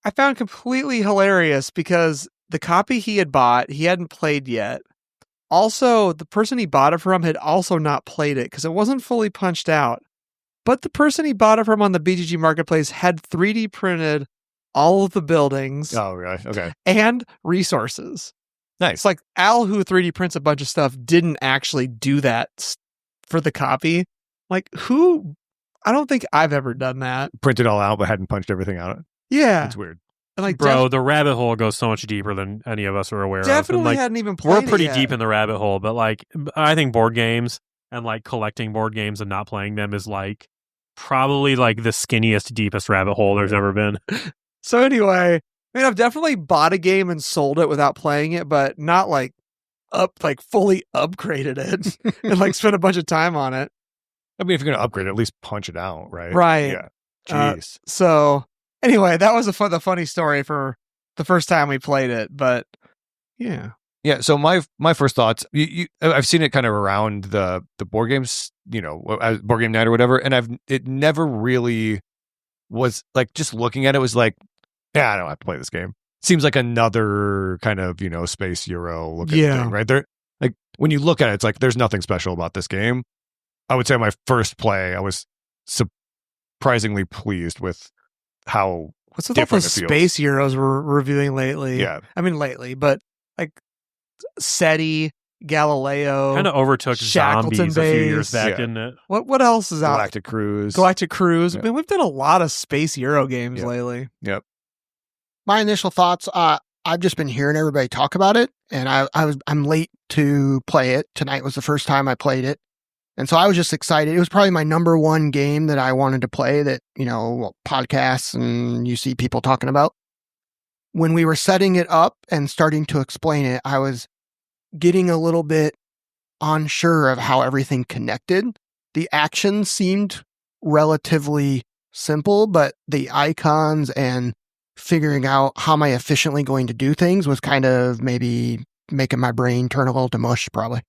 I found completely hilarious because the copy he had bought, he hadn't played yet. Also, the person he bought it from had also not played it because it wasn't fully punched out. But the person he bought it from on the BGG Marketplace had 3D printed all of the buildings. Oh, really? Okay. And resources. Nice. It's like Al, who 3D prints a bunch of stuff, didn't actually do that for the copy. Like, who? I don't think I've ever done that. Printed all out, but hadn't punched everything out. Yeah. It's weird. And like, bro, the rabbit hole goes so much deeper than any of us are aware of. Definitely And like, hadn't even played we're pretty it yet. deep in the rabbit hole, but like, I think board games and like collecting board games and not playing them is like probably like the skinniest, deepest rabbit hole there's ever been. So anyway, I mean, I've definitely bought a game and sold it without playing it, but not like fully upgraded it and like spent a bunch of time on it. I mean, if you're going to upgrade it, at least punch it out, right? Right. Yeah. Jeez. So anyway, that was the funny story for the first time we played it, but yeah. Yeah. So my first thoughts, I've seen it kind of around the board games, board game night or whatever, and it never really was like, just looking at it was like, yeah, I don't have to play this game. Seems like another kind of, space Euro looking thing, right? There, like when you look at it, it's like there's nothing special about this game. I would say my first play, I was surprisingly pleased with how what's with all those space Euros we're reviewing lately? Yeah, I mean lately, but like SETI, Galileo, kind of overtook Shackleton Zombies Base. a few years back, didn't it? What else is out? Galactic Cruise. Yeah. I mean, we've done a lot of space Euro games lately. Yep. My initial thoughts, I've just been hearing everybody talk about it, and I'm late to play it. Tonight was the first time I played it. And so I was just excited. It was probably my number one game that I wanted to play that, podcasts and you see people talking about. When we were setting it up and starting to explain it, I was getting a little bit unsure of how everything connected. The action seemed relatively simple, but the icons and figuring out how am I efficiently going to do things was kind of maybe making my brain turn a little to mush, probably.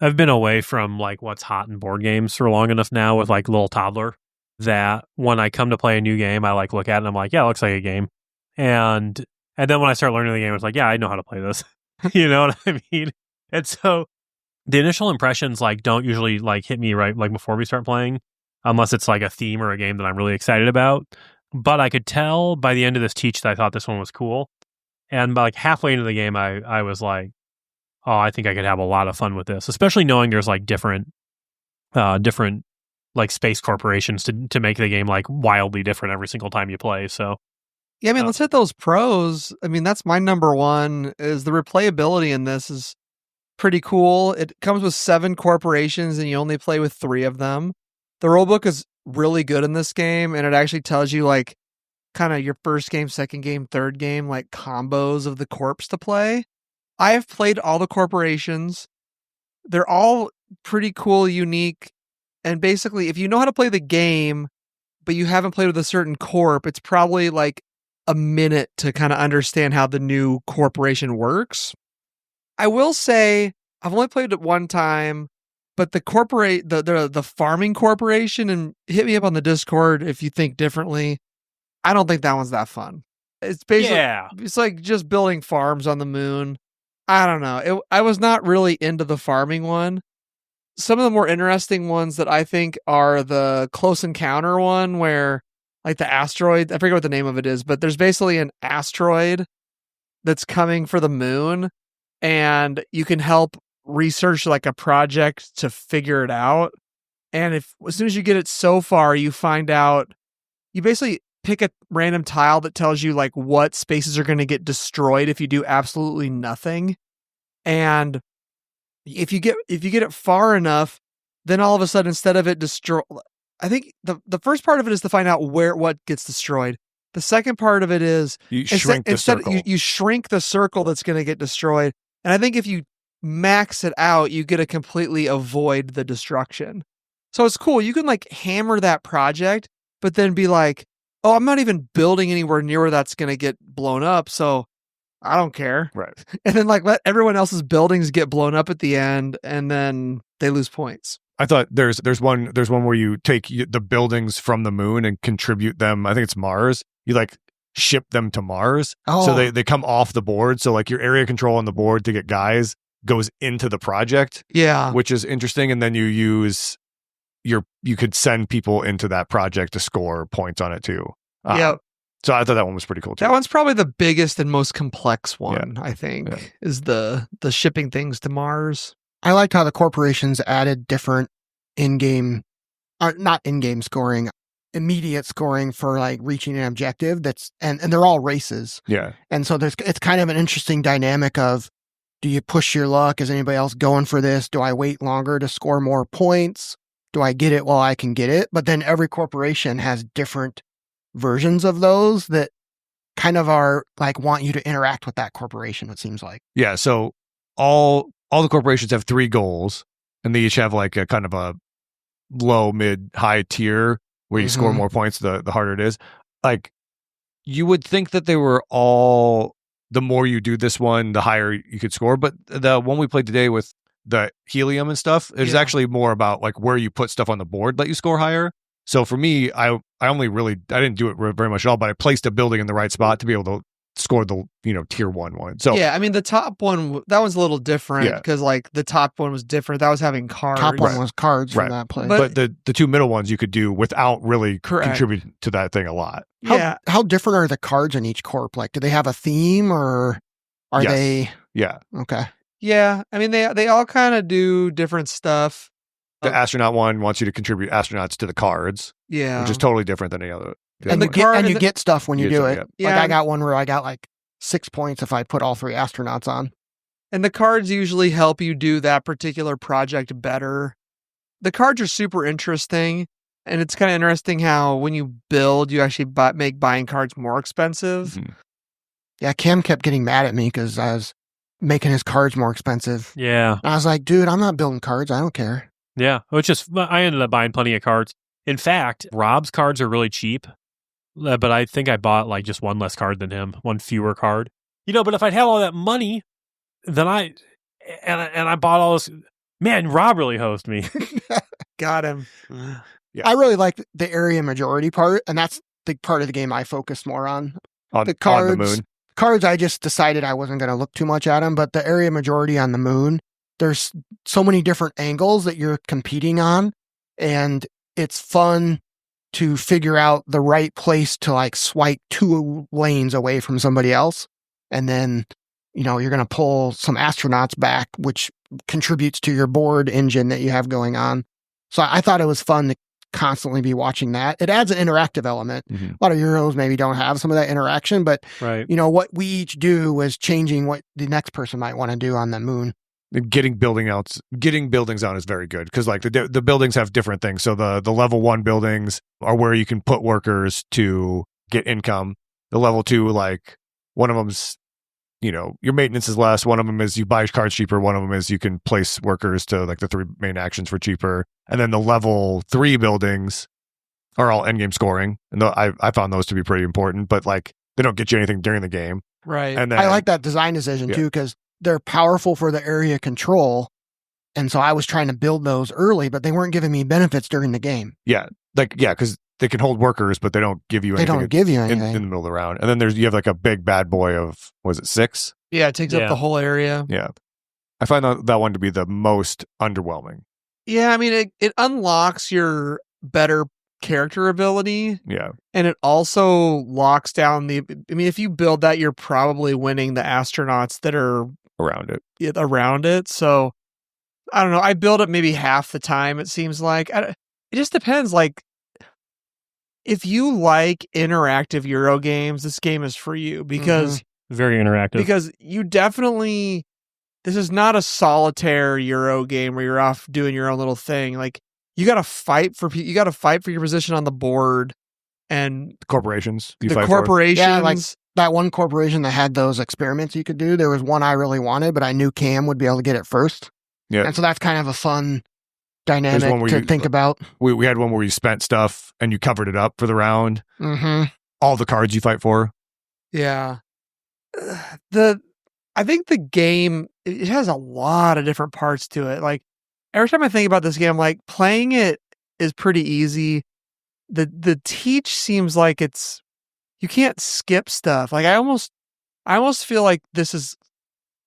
I've been away from like what's hot in board games for long enough now with like little toddler that when I come to play a new game, I like look at it and I'm like, yeah, it looks like a game. And then when I start learning the game, it's like, yeah, I know how to play this. You know what I mean? And so the initial impressions like don't usually like hit me right like before we start playing, unless it's like a theme or a game that I'm really excited about. but I could tell by the end of this teach that I thought this one was cool. And by like halfway into the game, I was like, oh, I think I could have a lot of fun with this, especially knowing there's like different like space corporations to make the game like wildly different every single time you play. So yeah, I mean, let's hit those pros. I mean, that's my number one is the replayability in this is pretty cool. It comes with 7 corporations and you only play with 3 of them. The rulebook is really good in this game, and it actually tells you like kind of your first game, second game, third game, like combos of the corps to play. I have played all the corporations. They're all pretty cool, unique. And basically, if you know how to play the game, but you haven't played with a certain corp, it's probably like a minute to kind of understand how the new corporation works. I will say, I've only played it one time, but the farming corporation, and hit me up on the Discord if you think differently. I don't think that one's that fun. It's basically, It's like just building farms on the moon. I don't know. I was not really into the farming one. Some of the more interesting ones that I think are the close encounter one where like the asteroid, I forget what the name of it is, but there's basically an asteroid that's coming for the moon and you can help research like a project to figure it out. And as soon as you get it so far, you find out, you basically pick a random tile that tells you like what spaces are going to get destroyed if you do absolutely nothing. And if you get it far enough, then all of a sudden, instead of it destroy, I think the first part of it is to find out what gets destroyed. The second part of it is you shrink the circle. You shrink the circle that's going to get destroyed. And I think if you max it out, you get to completely avoid the destruction. So it's cool. You can like hammer that project, but then be like, oh, I'm not even building anywhere near where that's going to get blown up. So I don't care. Right. And then like let everyone else's buildings get blown up at the end and then they lose points. I thought there's one where you take the buildings from the moon and contribute them. I think it's Mars. You like ship them to Mars. Oh. So they come off the board. So like your area control on the board to get guys goes into the project. Yeah. Which is interesting. And then you use you could send people into that project to score points on it too. Yeah. So I thought that one was pretty cool too. That one's probably the biggest and most complex one, I think, is the shipping things to Mars. I liked how the corporations added different in-game, not in-game scoring, immediate scoring for like reaching an objective and they're all races. Yeah. And so it's kind of an interesting dynamic of, do you push your luck? Is anybody else going for this? Do I wait longer to score more points? Do I get it while I can get it? But then every corporation has different versions of those that kind of are like want you to interact with that corporation, it seems like. Yeah. So all the corporations have 3 goals and they each have like a kind of a low, mid, high tier where you score more points, the harder it is. Like you would think that they were all, the more you do this one, the higher you could score. But the one we played today with the helium and stuff, it's actually more about like where you put stuff on the board let you score higher. So for me, I didn't do it very much at all, but I placed a building in the right spot to be able to score the tier 1 one. So yeah, I mean the top one, that one's a little different because like the top one was different. That was having cards. Top one was cards from that place. But the 2 middle ones you could do without really contributing to that thing a lot. How different are the cards in each corp? Like, do they have a theme or are they? Yeah. Okay. Yeah, I mean they all kind of do different stuff. The astronaut one wants you to contribute astronauts to the cards. Yeah. Which is totally different than any other. And you get stuff when you do it. Yeah. Like I got one where I got like 6 points if I put all 3 astronauts on. And the cards usually help you do that particular project better. The cards are super interesting. And it's kind of interesting how when you build, you actually make buying cards more expensive. Mm-hmm. Yeah, Cam kept getting mad at me because I was making his cards more expensive. Yeah. And I was like, dude, I'm not building cards. I don't care. Yeah. I ended up buying plenty of cards. In fact, Rob's cards are really cheap, but I think I bought like just one less card than him, one fewer card. But if I'd had all that money, then I bought all this. Man, Rob really hosed me. Got him. Yeah. I really like the area majority part, and that's the part of the game I focused more on. The cards, on the moon. Cards, I just decided I wasn't going to look too much at them, but the area majority on the moon, there's so many different angles that you're competing on, and it's fun to figure out the right place to like swipe 2 lanes away from somebody else. And then, you're going to pull some astronauts back, which contributes to your board engine that you have going on. So I thought it was fun to constantly be watching that. It adds an interactive element. Mhm. A lot of Euros maybe don't have some of that interaction, but Right. what we each do was changing what the next person might want to do on the moon. Getting buildings out is very good because like the buildings have different things. So the level 1 buildings are where you can put workers to get income. The level 2, like one of them's, your maintenance is less. One of them is you buy cards cheaper. One of them is you can place workers to like the 3 main actions for cheaper. And then the level 3 buildings are all endgame scoring. And I found those to be pretty important, but like they don't get you anything during the game. Right. And then, I like that design decision too, because they're powerful for the area control. And so I was trying to build those early, but they weren't giving me benefits during the game. because they can hold workers, but they don't give you They anything. don't give you in anything. the middle of the round. And then you have like a big bad boy of, was it 6? Yeah, it takes up Yeah. the whole area. Yeah. I find that one to be the most underwhelming. Yeah, I mean, it unlocks your better character ability, Yeah. and it also locks down if you build that, you're probably winning the astronauts that are Around it. around it. So, I don't know. I build it maybe half the time, it seems like. It just depends. Like, if you like interactive Euro games, this game is for you because Very interactive. you definitely, this is not a solitaire Euro game where you're off doing your own little thing. Like, you got to fight for your position on the board, and Corporations. You the fight for. corporations. Yeah, like that one corporation that had those experiments you could do. There was one I really wanted, but I knew Cam would be able to get it first. Yeah. And so that's kind of a fun one dynamic where to you- think about. We had one where you spent stuff and you covered it up for the round. Mm-hmm. All the cards you fight for. Yeah. I think the game, it has a lot of different parts to it. Like, every time I think about this game, like, playing it is pretty easy. The teach seems like you can't skip stuff. Like, I almost feel like this is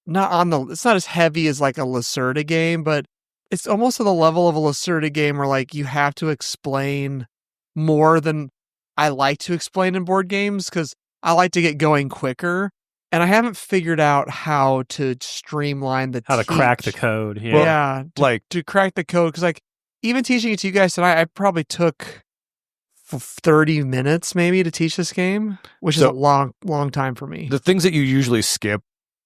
it's not as heavy as like a Lacerda game, but it's almost to the level of a Lacerda game where like you have to explain more than I like to explain in board games, because I like to get going quicker. And I haven't figured out how to streamline How to crack the teach. code. Yeah. Well, Yeah, Like, to crack the code. Because like, even teaching it to you guys tonight, I probably took 30 minutes maybe to teach this game, which is So- a long time for me. the things that you usually skip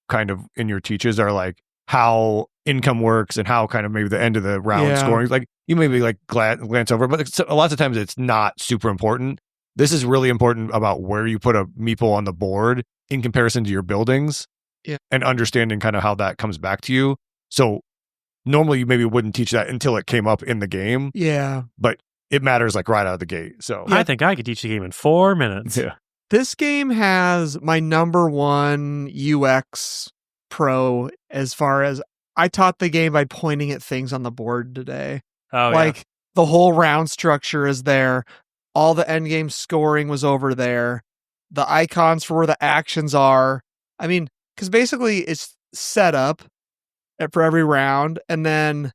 kind of in your teaches are like how income works and how kind of maybe the end of the round Yeah. scoring. Like you maybe like glance over, but a lot of times it's not super important. This is really important about where you put a meeple on the board in comparison to your buildings, and understanding kind of how that comes back to you. So normally you maybe wouldn't teach that until it came up in the game, Yeah. but it matters like right out of the gate. So I think I could teach the game in 4 minutes. yeah. This game has my number one UX pro, as far as I taught the game by pointing at things on the board today. Oh, Like, the whole round structure is there. All the end game scoring was over there. The icons for where the actions are. I mean, because basically it's set up for every round, and then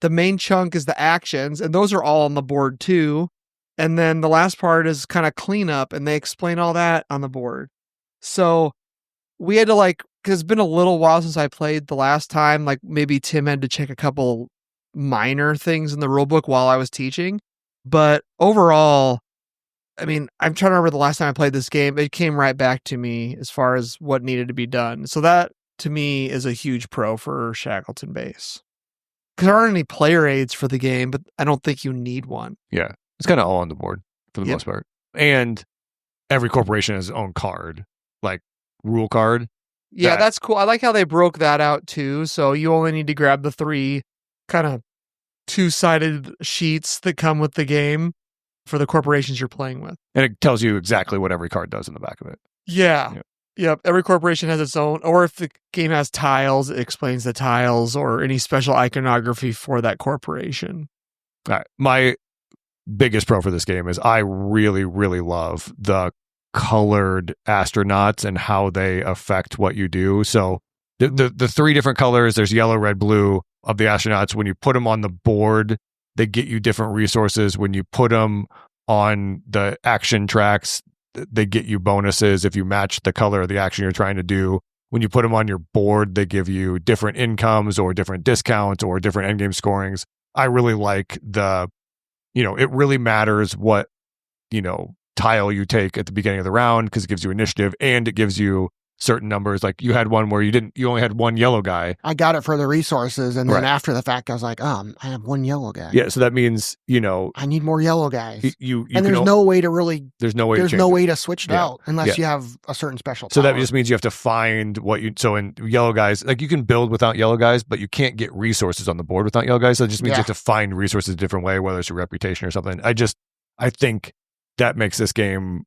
the main chunk is the actions, and those are all on the board too. And then the last part is kind of cleanup, and they explain all that on the board. So we had to because it's been a little while since I played the last time, like maybe Tim had to check a couple minor things in the rulebook while I was teaching. But overall, I mean, I'm trying to remember the last time I played this game. It came right back to me as far as what needed to be done. So that, to me, is a huge pro for Shackleton Base. Because there aren't any player aids for the game, but I don't think you need one. Yeah. It's kind of all on the board for the Yep. most part. And every corporation has its own card, like rule card. Yeah, That- that's cool. I like how they broke that out too. So you only need to grab the 3 kind of 2-sided sheets that come with the game for the corporations you're playing with. And it tells you exactly what every card does in the back of it. Yeah. Yep. Yep. Every corporation has its own, or if the game has tiles, it explains the tiles or any special iconography for that corporation. All right. My biggest pro for this game is I really, really love the colored astronauts and how they affect what you do. So the 3 different colors, there's yellow, red, blue of the astronauts. When you put them on the board, they get you different resources. When you put them on the action tracks, they get you bonuses if you match the color of the action you're trying to do. When you put them on your board, they give you different incomes or different discounts or different endgame scorings. I really like it really matters what, tile you take at the beginning of the round because it gives you initiative and it gives you certain numbers. Like you had one where you only had one yellow guy. I got it for the resources, and then Right. after the fact, I was like, I have one yellow guy. Yeah, so that means, I need more yellow guys. you and there's no way to really, there's no way to there's change no it. way to switch it Yeah. out unless Yeah. you have a certain special So that power. just means you have to find so in yellow guys, like you can build without yellow guys, but you can't get resources on the board without yellow guys. So it just means you have to find resources a different way, whether it's your reputation or something. I think that makes this game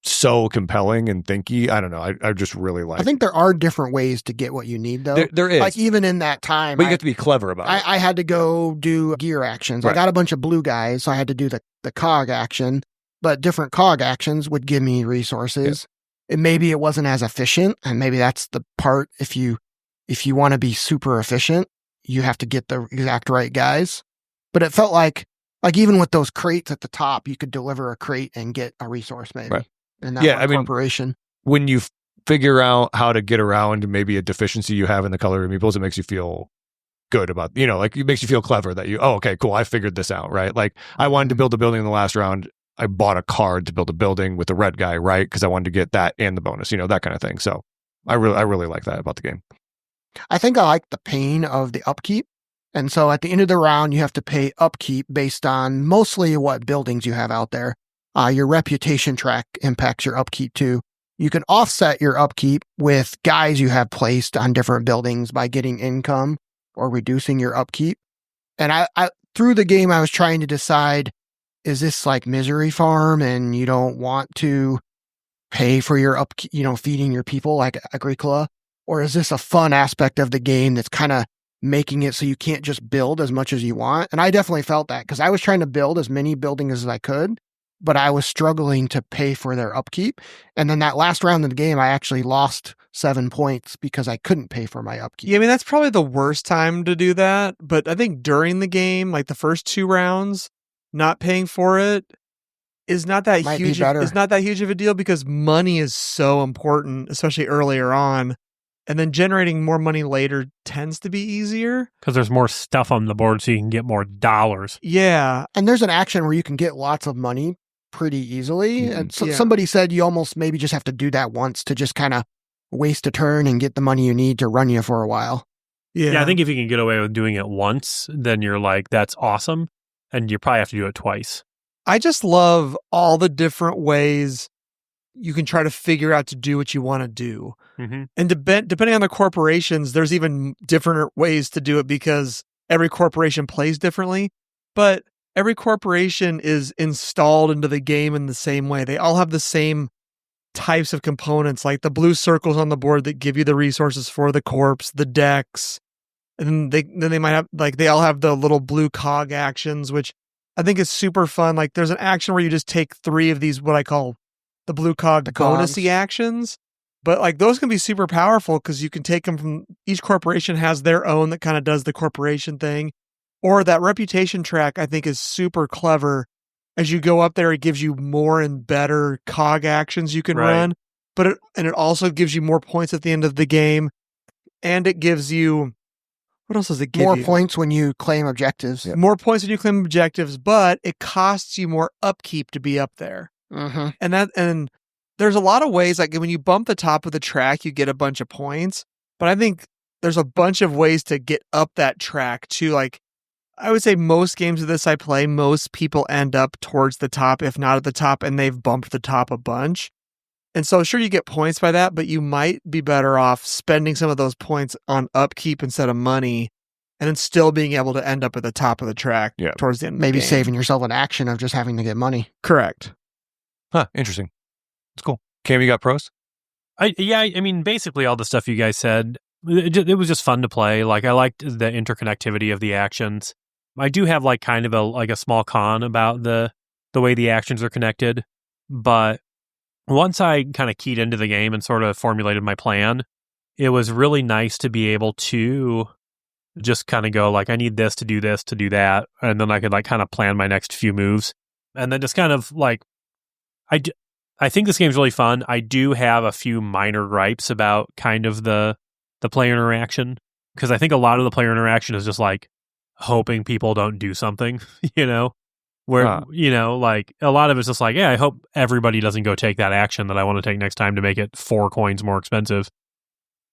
so compelling and thinky. I don't know. I just really like. I think there are different ways to get what you need, though. There is. Like even in that time, But you have to be clever about it. I had to go do gear actions. Right. I got a bunch of blue guys, so I had to do the cog action. But different cog actions would give me resources. And maybe it wasn't as efficient, and maybe that's the part. If you want to be super efficient, you have to get the exact right guys. But it felt like even with those crates at the top, you could deliver a crate and get a resource maybe. Right. And that corporation. When you figure out how to get around maybe a deficiency you have in the color of meeples, it makes you feel good about, it makes you feel clever that okay, cool, I figured this out, right? Like I wanted to build a building in the last round. I bought a card to build a building with the red guy, right? Because I wanted to get that and the bonus, that kind of thing. So I really like that about the game. I think I like the pain of the upkeep. And so at the end of the round, you have to pay upkeep based on mostly what buildings you have out there. Your reputation track impacts your upkeep too. You can offset your upkeep with guys you have placed on different buildings by getting income or reducing your upkeep. And I through the game, I was trying to decide, is this like Misery Farm and you don't want to pay for your upkeep, feeding your people like Agricola? Or is this a fun aspect of the game that's kind of making it so you can't just build as much as you want? And I definitely felt that because I was trying to build as many buildings as I could, but I was struggling to pay for their upkeep. And then that last round of the game, I actually lost 7 points because I couldn't pay for my upkeep. Yeah, I mean, that's probably the worst time to do that. But I think during the game, like the first 2 rounds, not paying for it is not that Might be huge. better. It's not that huge of a deal because money is so important, especially earlier on. And then generating more money later tends to be easier. Because there's more stuff on the board so you can get more dollars. Yeah. And there's an action where you can get lots of money pretty easily. Mhm. And so Yeah. somebody said you almost maybe just have to do that once to just kind of waste a turn and get the money you need to run you for a while. Yeah, I think if you can get away with doing it once, then you're like, that's awesome. And you probably have to do it twice. I just love all the different ways you can try to figure out to do what you want to do. Mm-hmm. And depending on the corporations, there's even different ways to do it because every corporation plays differently. But every corporation is installed into the game in the same way. They all have the same types of components, like the blue circles on the board that give you the resources for the corpse, the decks. And then they might have, like, they all have the little blue cog actions, which I think is super fun. Like, there's an action where you just take 3 of these, what I call the blue cog bonusy cogs. actions. But like those can be super powerful because you can take them from each corporation has their own that kind of does the corporation thing. Or that reputation track, I think, is super clever. As you go up there, it gives you more and better cog actions you can Right. run. But it also gives you more points at the end of the game. And it gives you, what else does it give More you? points when you claim objectives. Yeah. More points when you claim objectives, but it costs you more upkeep to be up there. Mm-hmm. And there's a lot of ways, like when you bump the top of the track, you get a bunch of points. But I think there's a bunch of ways to get up that track too. Like I would say most games of this I play, most people end up towards the top, if not at the top, and they've bumped the top a bunch. And so sure, you get points by that, but you might be better off spending some of those points on upkeep instead of money, and then still being able to end up at the top of the track towards the end of Maybe the game. saving yourself an action of just having to get money. Correct. Huh, interesting. It's cool. Cam, you got pros? I mean, basically all the stuff you guys said, it was just fun to play. Like I liked the interconnectivity of the actions. I do have like kind of a small con about the way the actions are connected, but once I kind of keyed into the game and sort of formulated my plan, it was really nice to be able to just kind of go like, I need this to do that, and then I could like kind of plan my next few moves. And then just kind of like, I think this game's really fun. I do have a few minor gripes about kind of the player interaction, because I think a lot of the player interaction is just like hoping people don't do something, where, like a lot of it's just like, yeah, I hope everybody doesn't go take that action that I want to take next time to make it 4 coins more expensive.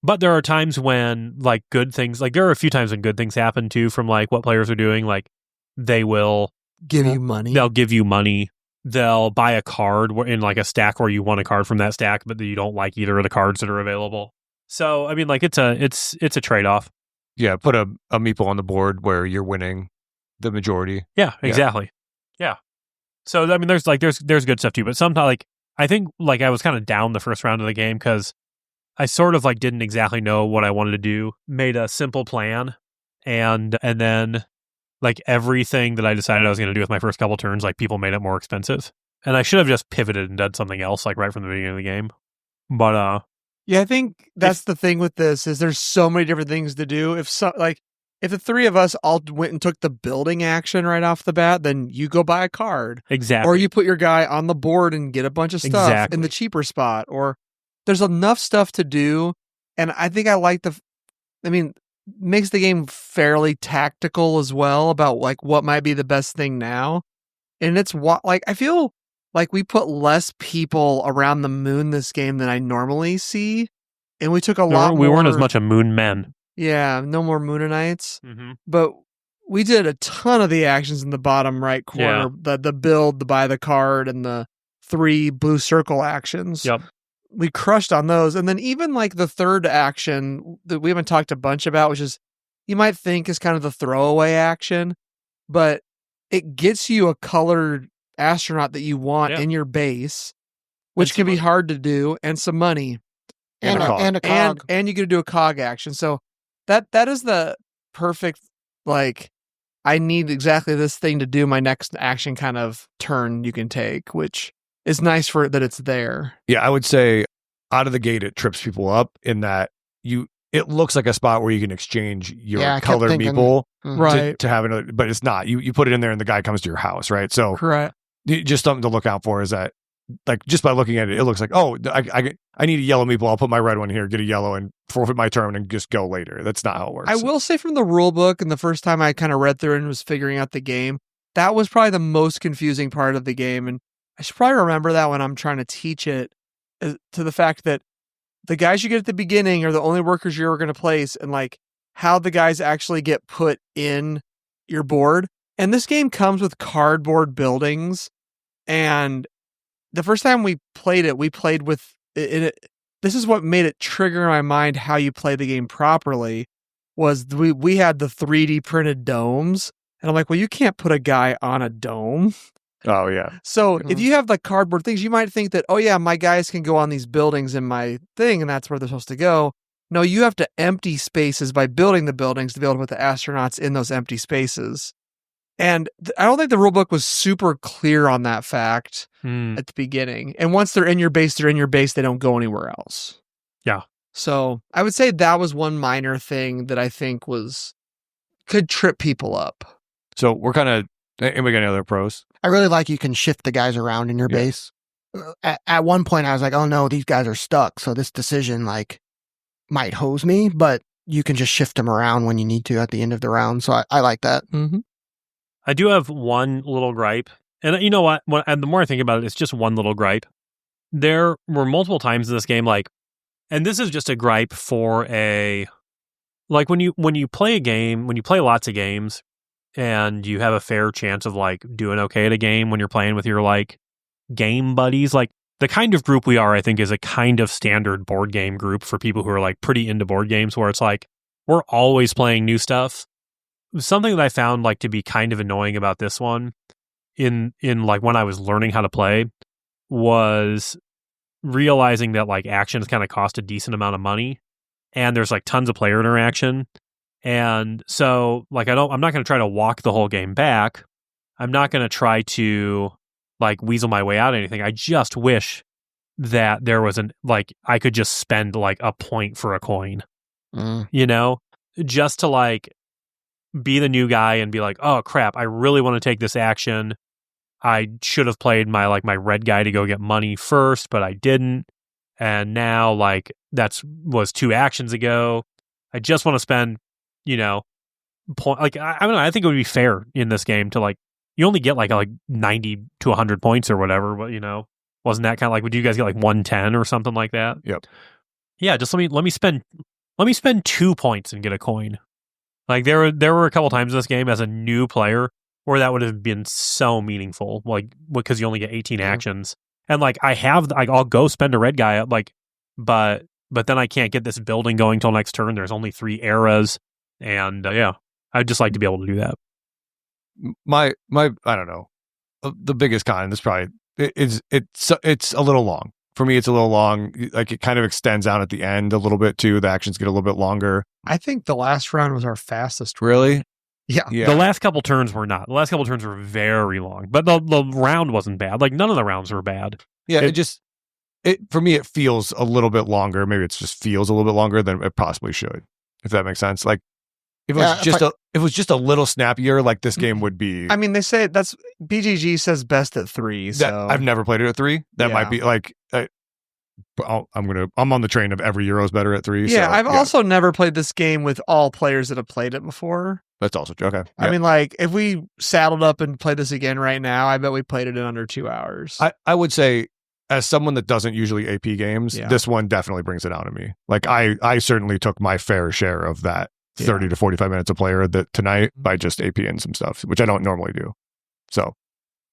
But there are times when like good things, like there are a few times when good things happen too from like what players are doing. Like they will Give you money. They'll give you money. They'll buy a card in like a stack where you want a card from that stack, but you don't like either of the cards that are available. So, I mean, like it's a trade-off. Yeah, put a meeple on the board where you're winning the majority. Yeah, exactly. Yeah. So, I mean, there's good stuff too, but sometimes like I think like I was kind of down the first round of the game because I sort of like didn't exactly know what I wanted to do. Made a simple plan, and then like everything that I decided I was going to do with my first couple turns, like people made it more expensive, and I should have just pivoted and done something else like right from the beginning of the game. But yeah, I think that's the thing with this is there's so many different things to do. If the 3 of us all went and took the building action right off the bat, then you go buy a card. Exactly. Or you put your guy on the board and get a bunch of stuff in the cheaper spot. Or there's enough stuff to do. And I think I like makes the game fairly tactical as well about like what might be the best thing now. And it's like, I feel like we put less people around the moon this game than I normally see. And we took we weren't as much a moon men. Yeah, no more Moonanites. Mm-hmm. But we did a ton of the actions in the bottom right corner. Yeah. The build, the buy the card, and the 3 blue circle actions. Yep. We crushed on those. And then even like the third action that we haven't talked a bunch about, which is you might think is kind of the throwaway action, but it gets you a colored astronaut that you want in your base, which can be hard to do, and some money. And a cog. And you get to do a cog action. So that is the perfect, like, I need exactly this thing to do my next action kind of turn you can take, which is nice for it that it's there. Yeah, I would say out of the gate, it trips people up in that it looks like a spot where you can exchange your color meeple right to have another, but it's not. You put it in there and the guy comes to your house, right? So correct. Just something to look out for is that, like, just by looking at it, it looks like, oh, I need a yellow meeple. I'll put my red one here, get a yellow, and forfeit my turn and just go later. That's not how it works. I will say from the rule book, and the first time I kind of read through and was figuring out the game, that was probably the most confusing part of the game. And I should probably remember that when I'm trying to teach it, to the fact that the guys you get at the beginning are the only workers you're going to place, and like how the guys actually get put in your board. And this game comes with cardboard buildings. And the first time we played it, we played with it. This is what made it trigger in my mind how you play the game properly. Was we had the 3D printed domes, and I'm like, well, you can't put a guy on a dome. Oh yeah. So if you have like cardboard things, you might think that, oh yeah, my guys can go on these buildings in my thing, and that's where they're supposed to go. No, you have to empty spaces by building the buildings to be able to put the astronauts in those empty spaces. And I don't think the rulebook was super clear on that fact at the beginning. And once they're in your base, they don't go anywhere else. Yeah. So I would say that was one minor thing that I think could trip people up. So we're kind of, and we got any other pros? I really like you can shift the guys around in your base. At one point I was like, oh no, these guys are stuck. So this decision like might hose me, but you can just shift them around when you need to at the end of the round. So I like that. Mm-hmm. I do have one little gripe. And you know what? And the more I think about it, it's just one little gripe. There were multiple times in this game, like, and this is just a gripe for like when you play a game, when you play lots of games and you have a fair chance of like doing okay at a game when you're playing with your like game buddies, like the kind of group we are, I think is a kind of standard board game group for people who are like pretty into board games where it's like, we're always playing new stuff. Something that I found like to be kind of annoying about this one in like when I was learning how to play was realizing that like actions kind of cost a decent amount of money and there's like tons of player interaction. And so like I'm not going to try to walk the whole game back. I'm not going to try to like weasel my way out of anything. I just wish that there was I could just spend like a point for a coin, just to like be the new guy and be like, oh crap, I really want to take this action. I should have played my red guy to go get money first, but I didn't. And now was 2 actions ago. I just want to spend, I don't know. I think it would be fair in this game to you only get like 90 to 100 points or whatever, but wasn't that kind of would you guys get 110 or something like that? Yep. Yeah, just let me spend 2 points and get a coin. There were a couple times in this game as a new player where that would have been so meaningful, because you only get 18 actions. And I'll go spend a red guy but then I can't get this building going till next turn. There's only 3 eras, and I'd just like to be able to do that. My I don't know. The biggest con, this probably it's a little long. For me, it's a little long. It kind of extends out at the end a little bit too. The actions get a little bit longer. I think the last round was our fastest. Really? Yeah. The last couple turns were not. The last couple turns were very long, but the round wasn't bad. None of the rounds were bad. Yeah, for me, it feels a little bit longer. Maybe it just feels a little bit longer than it possibly should, if that makes sense. If it was just a little snappier, this game would be. I mean, they say that's BGG says best at 3. So I've never played it at 3. That might be I'm on the train of every Euro's better at 3. Yeah, so, I've also never played this game with all players that have played it before. That's also true. Okay. I mean, if we saddled up and played this again right now, I bet we played it in under 2 hours. I would say, as someone that doesn't usually AP games, this one definitely brings it out of me. I certainly took my fair share of that 30 to 45 minutes a player tonight by just APing some stuff, which I don't normally do. So.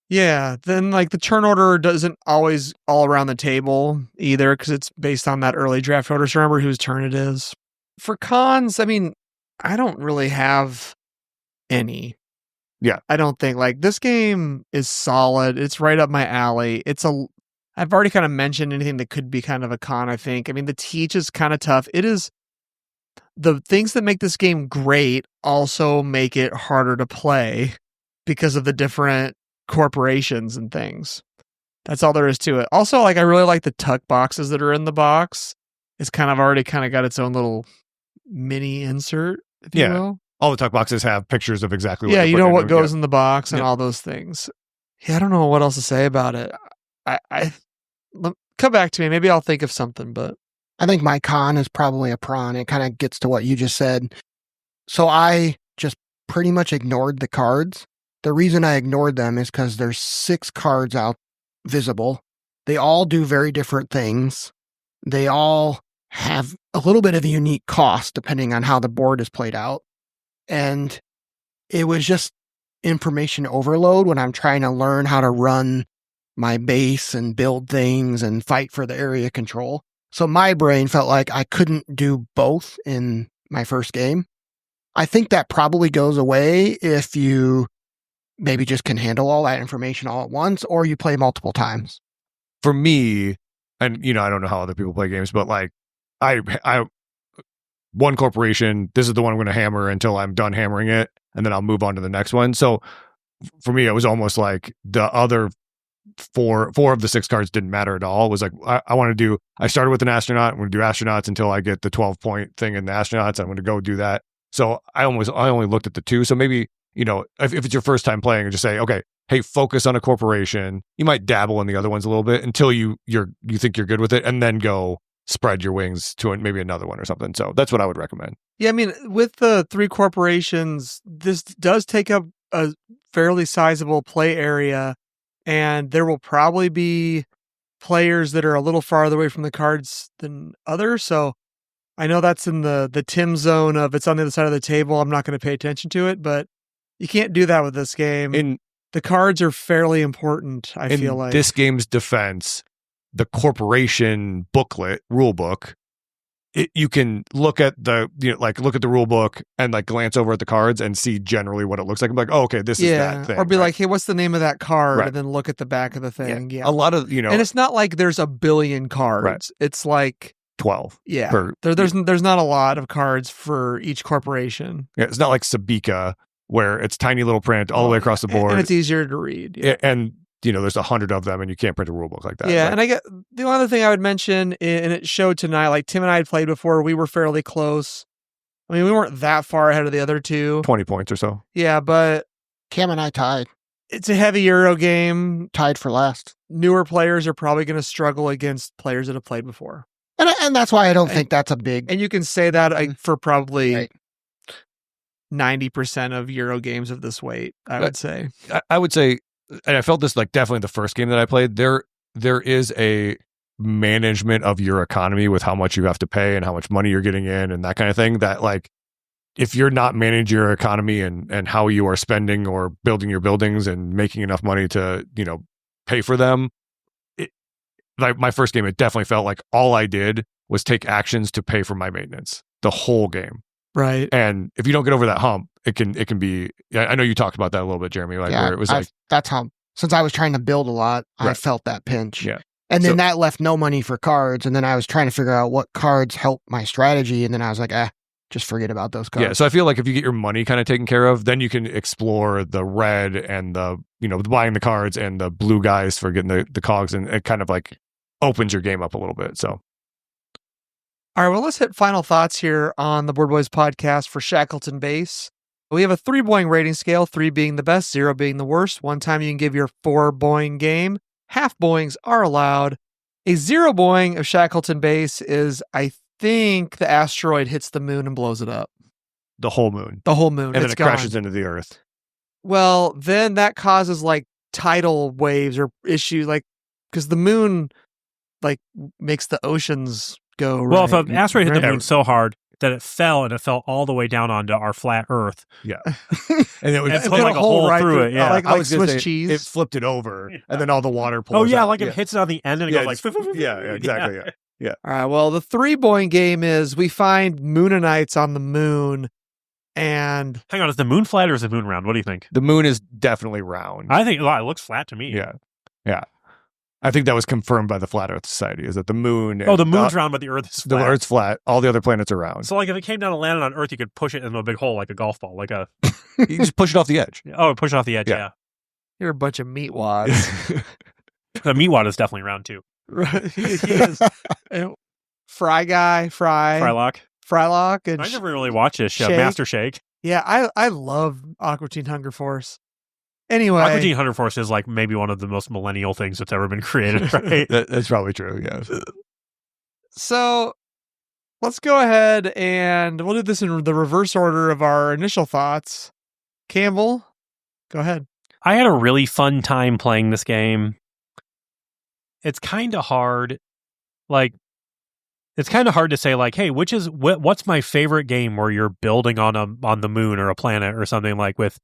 Yeah, then the turn order doesn't always all around the table either, because it's based on that early draft order. So remember whose turn it is. For cons, I mean, I don't really have any. Yeah. I don't think this game is solid. It's right up my alley. I've already kind of mentioned anything that could be kind of a con, I think. I mean, the teach is kind of tough. It is. The things that make this game great also make it harder to play because of the different corporations and things. That's all there is to it. Also, I really like the tuck boxes that are in the box. It's already got its own little mini insert, if you will. All the tuck boxes have pictures of exactly what you know what goes in the box and all those things. Yeah, I don't know what else to say about it. I come back to me. Maybe I'll think of something, but I think my con is probably a prawn. It kind of gets to what you just said. So I just pretty much ignored the cards. The reason I ignored them is because there's 6 cards out visible. They all do very different things. They all have a little bit of a unique cost depending on how the board is played out. And it was just information overload when I'm trying to learn how to run my base and build things and fight for the area control. So my brain felt like I couldn't do both in my first game. I think that probably goes away if you maybe just can handle all that information all at once, or you play multiple times. For me, and I don't know how other people play games, but I one corporation, this is the one I'm going to hammer until I'm done hammering it, and then I'll move on to the next one. So for me, it was almost like the other four of the 6 cards didn't matter at all. It was I started with an astronaut. I'm going to do astronauts until I get the 12-point thing in the astronauts. I'm going to go do that. So I only looked at the 2. So maybe, if it's your first time playing, just say, okay, hey, focus on a corporation. You might dabble in the other ones a little bit until you think you're good with it, and then go spread your wings to maybe another one or something. So that's what I would recommend. Yeah, I mean, with the 3 corporations, this does take up a fairly sizable play area, and there will probably be players that are a little farther away from the cards than others. So I know that's in the Tim zone of it's on the other side of the table. I'm not going to pay attention to it, but you can't do that with this game. The cards are fairly important, I feel like. In this game's defense, the corporation booklet, rule book, you can look at the look at the rule book and glance over at the cards and see generally what it looks like. I'm like, oh, okay, this is that thing. Or be like, hey, what's the name of that card? Right. And then look at the back of the thing. Yeah. A lot of and it's not like there's a billion cards. Right. It's 12. Yeah. There's not a lot of cards for each corporation. Yeah, it's not like Sabika where it's tiny little print all the way across the board. And it's easier to read. Yeah. And there's 100 of them and you can't print a rule book like that. Yeah, and I get the only other thing I would mention, and it showed tonight, Tim and I had played before, we were fairly close. I mean, we weren't that far ahead of the other 2. 20 points or so. Yeah, but Cam and I tied. It's a heavy Euro game. Tied for last. Newer players are probably going to struggle against players that have played before. And that's why I don't think that's a big... And you can say that for probably Right. 90% of Euro games of this weight, I would say. I would say, and I felt this like definitely the first game that I played, there is a management of your economy with how much you have to pay and how much money you're getting in and that kind of thing, that like if you're not managing your economy and how you are spending or building your buildings and making enough money to, pay for them, like my first game, it definitely felt like all I did was take actions to pay for my maintenance the whole game. Right. And if you don't get over that hump, it can be, I know you talked about that a little bit, Jeremy, like where it was that's how, since I was trying to build a lot, I Right. felt that pinch. Yeah. And then that left no money for cards. And then I was trying to figure out what cards help my strategy. And then I was like, just forget about those cards. Yeah, so I feel like if you get your money kind of taken care of, then you can explore the red and the, buying the cards and the blue guys for getting the cogs, and it kind of like opens your game up a little bit. So, all right, well, let's hit final thoughts here on the Board Boys podcast for Shackleton Base. We have a 3 Boeing rating scale, 3 being the best, 0 being the worst. One time you can give your 4 Boeing game. Half Boeings are allowed. A 0 Boeing of Shackleton Base is, I think, the asteroid hits the moon and blows it up. the whole moon. The whole moon. And then it's it gone. crashes into the earth. Well, then that causes like tidal waves or issues, like because the moon like makes the oceans go. Well, if right. an asteroid hit the Right. moon so hard that it fell all the way down onto our flat Earth, Yeah. And it was And It put put like a hole right through it. Yeah. like I was gonna Swiss say, cheese. It flipped it over, and then all the water oh pours yeah, out. like it hits it on the end and it Yeah, goes like yeah, exactly. Yeah. All right. Well, the 3 Boeing game is we find Moonanites on the moon, and Hang on, is the moon flat or is the moon round? What do you think? The moon is definitely round. I think it looks flat to me. Yeah. I think that was confirmed by the Flat Earth Society, is that the moon... Oh, the moon's round, but the Earth is The flat. Earth's flat. All the other planets are round. So, like, if it came down and landed on Earth, you could push it into a big hole, like a golf ball, like a You just push it off the edge. push it off the edge. Yeah. Yeah, you're a bunch of meat wads. the meatwad is definitely round too. Right. He is. And Frylock, and I never really watched this show, Shake. Master Shake. yeah, I love Aqua Teen Hunger Force. Anyway, Aqua Teen Hunger Force is like maybe one of the most millennial things that's ever been created, right? That's probably true, yeah. so let's go ahead and we'll do this in the reverse order of our initial thoughts. Campbell, go ahead. I had a really fun time playing this game. It's kind of hard. Like, it's kind of hard to say, like, hey, what's my favorite game where you're building on the moon or a planet or something, like with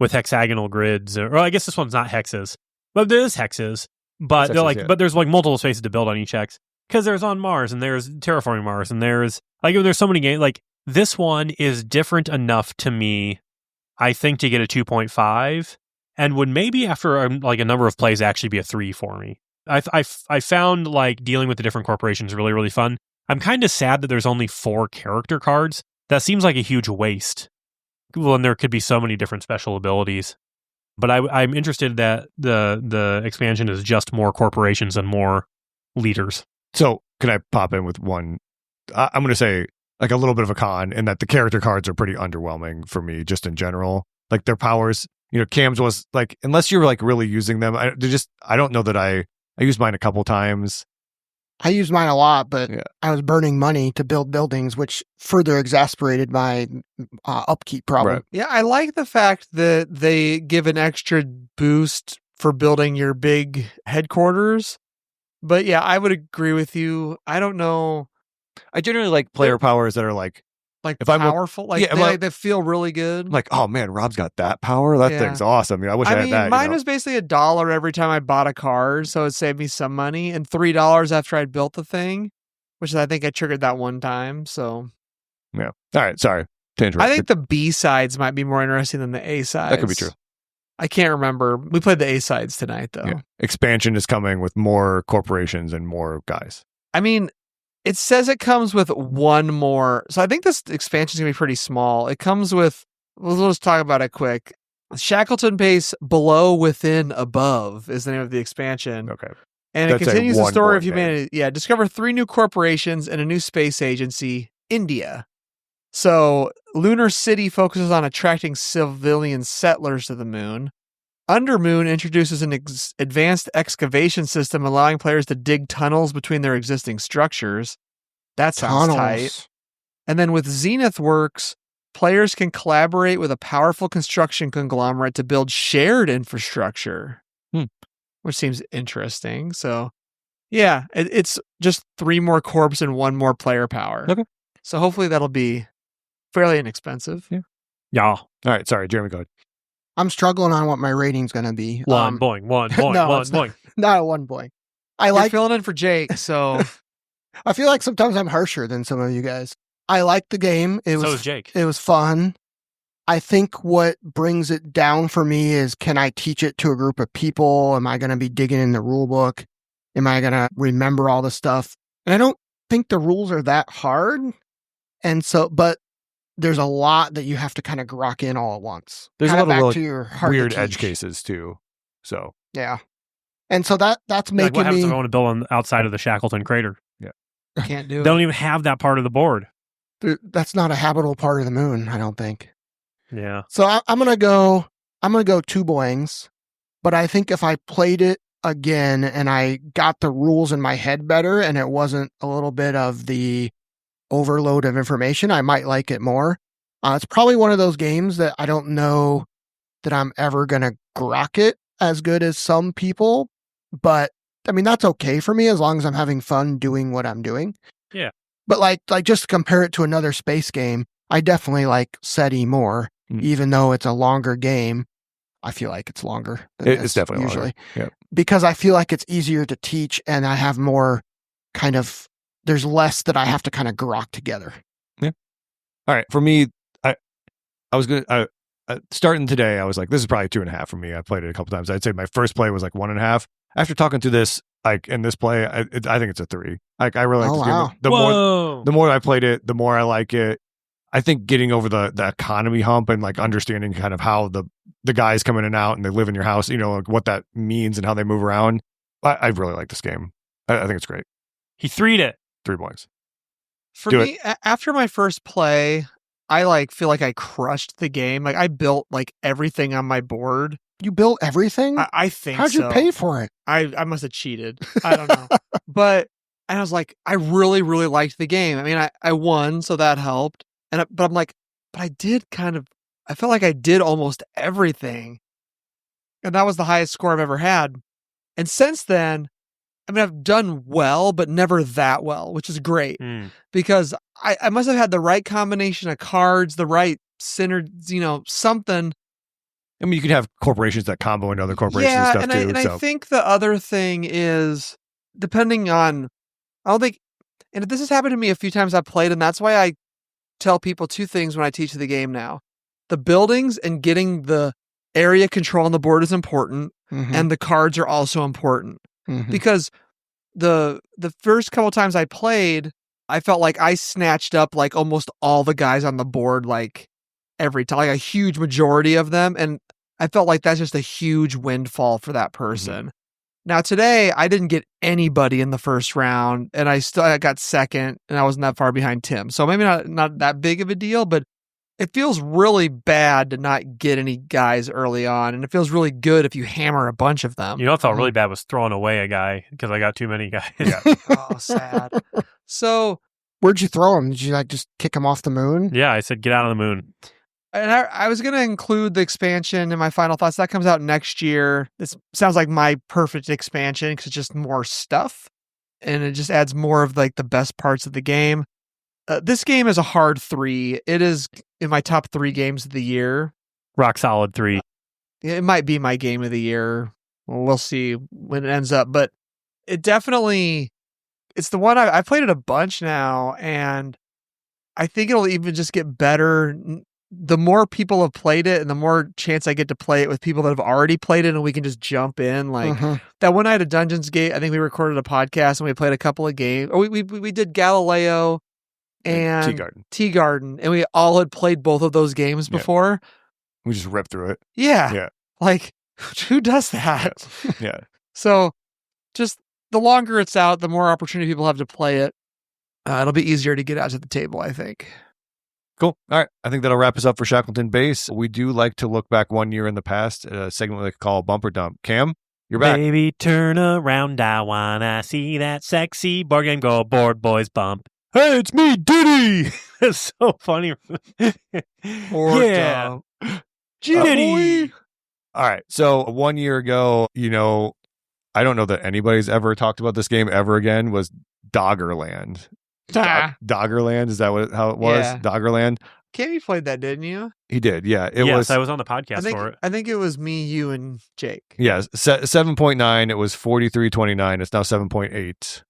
hexagonal grids, or I guess this one's not hexes, but there is hexes. But It's they're hexes, like, yeah. but there's like multiple spaces to build on each hex, because there's on Mars and there's terraforming Mars and there's so many games. Like, this one is different enough to me, I think, to get a 2.5, and would maybe after like a number of plays actually be a 3 for me. I found like dealing with the different corporations really, really fun. I'm kind of sad that there's only 4 character cards. That seems like a huge waste. Well, and there could be so many different special abilities. But I'm interested that the expansion is just more corporations and more leaders. So, can I pop in with one? I'm going to say like a little bit of a con, in that the character cards are pretty underwhelming for me, just in general. Like their powers, Cam's was like, unless you're like really using them, I don't know that I used mine a couple times. I used mine a lot, but Yeah. I was burning money to build buildings, which further exacerbated my upkeep problem. Right. Yeah, I like the fact that they give an extra boost for building your big headquarters. But yeah, I would agree with you. I don't know, I generally like player powers that are like If I'm- powerful, like yeah, they, well- they feel really good. like, oh man, Rob's got that power. That Yeah. thing's awesome. I wish I, I had mean, that. mine was basically $1 every time I bought a card, so it saved me some money, and $3 after I'd built the thing, which I think I triggered that one time. So Yeah. All right. Sorry to interrupt. I think the B sides might be more interesting than the A sides. that could be true. I can't remember. We played the A sides tonight, though. Yeah. Expansion is coming with more corporations and more guys. I mean, it says it comes with one more. So I think this expansion is going to be pretty small. It comes with, let's just talk about it quick. Shackleton Base Below, Within, Above is the name of the expansion. Okay. And it That's a continues the story one-word of humanity. Yeah, discover 3 new corporations and a new space agency, India. So Lunar City focuses on attracting civilian settlers to the moon. Undermoon introduces an advanced excavation system allowing players to dig tunnels between their existing structures. That sounds tight. And then with Zenith Works, players can collaborate with a powerful construction conglomerate to build shared infrastructure, which seems interesting. So, yeah, it's just 3 more corps and 1 more player power. Okay. So hopefully that'll be fairly inexpensive. Yeah. All right. Sorry, Jeremy, go ahead. I'm struggling on what my rating's going to be. One boing. Not a 1 boing. You're filling in for Jake, so I feel like sometimes I'm harsher than some of you guys. I like the game. So is Jake. It was fun. I think what brings it down for me is, can I teach it to a group of people? Am I going to be digging in the rule book? Am I going to remember all the stuff? And I don't think the rules are that hard. And so, but there's a lot that you have to kind of grok in all at once. There's kind a lot of really weird edge cases too. So yeah. And so that's making what happens me... if I want to build on outside of the Shackleton crater? Yeah. Can't do it. They don't even have that part of the board. That's not a habitable part of the moon, I don't think. Yeah. So I'm gonna go 2 boings, but I think if I played it again and I got the rules in my head better and it wasn't a little bit of the overload of information, I might like it more. It's probably one of those games that I don't know that I'm ever gonna grok it as good as some people, but I mean that's okay for me as long as I'm having fun doing what I'm doing. Yeah. But like just to compare it to another space game, I definitely like SETI more, even though it's a longer game. I feel like it's longer. It's definitely usually longer. Yeah. Because I feel like it's easier to teach, and I have more kind of. There's less that I have to kind of grok together. Yeah. All right. For me, I was gonna starting today. I was like, this is probably 2.5 for me. I played it a couple times. I'd say my first play was like 1.5. After talking to this, like in this play, I think it's a 3. Like I really like this game. The more I played it, the more I like it. I think getting over the economy hump and like understanding kind of how the guys come in and out and they live in your house, like what that means and how they move around. I really like this game. I think it's great. He 3'd it. 3 points. For me, after my first play, I feel like I crushed the game. Like I built like everything on my board. You built everything? I think How'd you pay for it? I must have cheated. I don't know. And I was like, I really, really liked the game. I mean, I won, so that helped. But I'm like, I felt like I did almost everything. And that was the highest score I've ever had. And since then, I mean, I've done well, but never that well, which is great because I must have had the right combination of cards, the right synergy, something. I mean, you could have corporations that combo into other corporations and stuff too. And I think the other thing is, depending on, I don't think, and this has happened to me a few times I've played, and that's why I tell people 2 things when I teach the game now. The buildings and getting the area control on the board is important, and the cards are also important. Because the first couple times I played, I felt like I snatched up like almost all the guys on the board, like every time, like a huge majority of them. And I felt like that's just a huge windfall for that person. Now today, I didn't get anybody in the first round, and I got second, and I wasn't that far behind Tim. So maybe not that big of a deal, but it feels really bad to not get any guys early on, and it feels really good if you hammer a bunch of them. I felt really bad was throwing away a guy because I got too many guys. Yeah. Oh, sad. So where'd you throw him? Did you like just kick him off the moon? Yeah, I said get out of the moon. And I was going to include the expansion in my final thoughts. That comes out next year. This sounds like my perfect expansion because it's just more stuff, and it just adds more of like the best parts of the game. This game is a hard 3. It is in my top 3 games of the year. Rock solid 3. It might be my game of the year. We'll see when it ends up, but it definitely, it's the one I've played it a bunch now, and I think it'll even just get better. The more people have played it and the more chance I get to play it with people that have already played it, and we can just jump in. Like that one night at Dungeons Gate, I think we recorded a podcast and we played a couple of games. We did Galileo and Tea Garden, and we all had played both of those games before. We just ripped through it. Yeah. Like, who does that? Yeah. So just the longer it's out, the more opportunity people have to play it. It'll be easier to get out to the table, I think. Cool. All right. I think that'll wrap us up for Shackleton Base. We do like to look back 1 year in the past, a segment we like to call Bumper Dump. Cam, you're back. Baby, turn around. I wanna see that sexy board game go. Board boys bump. Hey, it's me, Diddy. That's so funny. Yeah. Diddy. All right. So 1 year ago, I don't know that anybody's ever talked about this game ever again, was Doggerland. Doggerland, is that how it was? Yeah. Doggerland. Cam, you played that, didn't you? He did, yeah. Yes, I was on the podcast for it. I think it was me, you, and Jake. Yeah, 7.9. It was 43.29. It's now 7.8.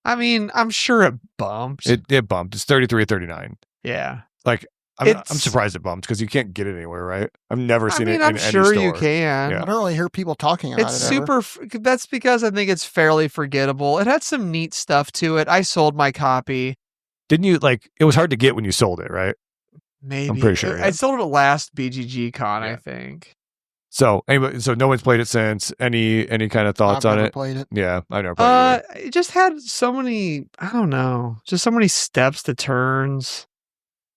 I mean, I'm sure it bumped. It bumped. It's 33.39. Yeah. Like, I'm surprised it bumped because you can't get it anywhere, right? I've never seen it in I'm any sure store. you can. Yeah. I don't really hear people talking about It's it. Ever. super. That's because I think it's fairly forgettable. It had some neat stuff to it. I sold my copy. Didn't you, it was hard to get when you sold it, right? Maybe. I'm pretty sure. I sold it at last BGG con, Yeah. I think. So anyway, no one's played it since. Any kind of thoughts I've on never it? played it. Yeah, I never played it. It just had so many, I don't know, just so many steps to turns.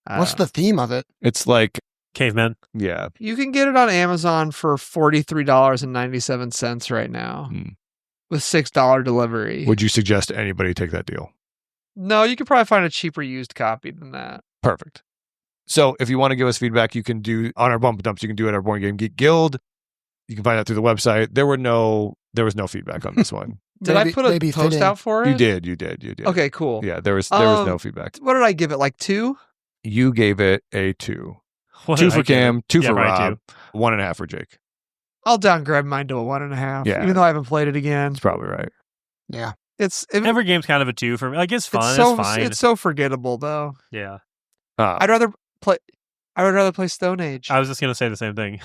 What's the theme of it? It's like, Cavemen. yeah. You can get it on Amazon for $43.97 right now with $6 delivery. Would you suggest anybody take that deal? No, you could probably find a cheaper used copy than that. Perfect. So if you want to give us feedback, you can do on our Bump Dumps. You can do it at our Board Game Geek Guild. You can find that through the website. There was no feedback on this one. Did I put a post out for it? You did. Okay, cool. Yeah, there was no feedback. What did I give it? Like 2? You gave it a 2. What 2 did I for give Cam, it? 2 Yeah, for probably Rob, 1.5 for Jake. I'll downgrade mine to a 1.5. Yeah. Even though I haven't played it again. That's probably right. Yeah. Every game's kind of a 2 for me. Like, it's fun. It's It's fine. It's so forgettable, though. Yeah. I'd rather play Stone Age. I was just going to say the same thing.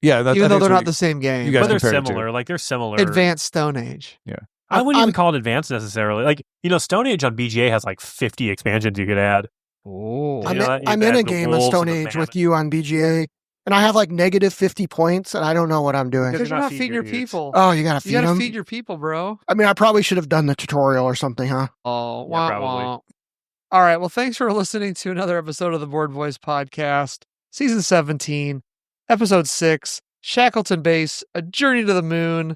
Yeah, even though they're not the same game. you guys But they're compared it to. similar. Like, they're similar. Advanced Stone Age. Yeah. I wouldn't even call it advanced necessarily. Like, Stone Age on BGA has like 50 expansions you could add. Oh. I'm in a game of Stone Age with you on BGA, and I have like negative 50 points, and I don't know what I'm doing. Because you're not feeding your people. Oh, you gotta feed You gotta them? feed your people, bro. I mean, I probably should have done the tutorial or something, huh? Oh, Yeah, probably. wah. All right. Well, thanks for listening to another episode of the Board Boys podcast, season 17, episode 6, Shackleton Base, A Journey to the Moon.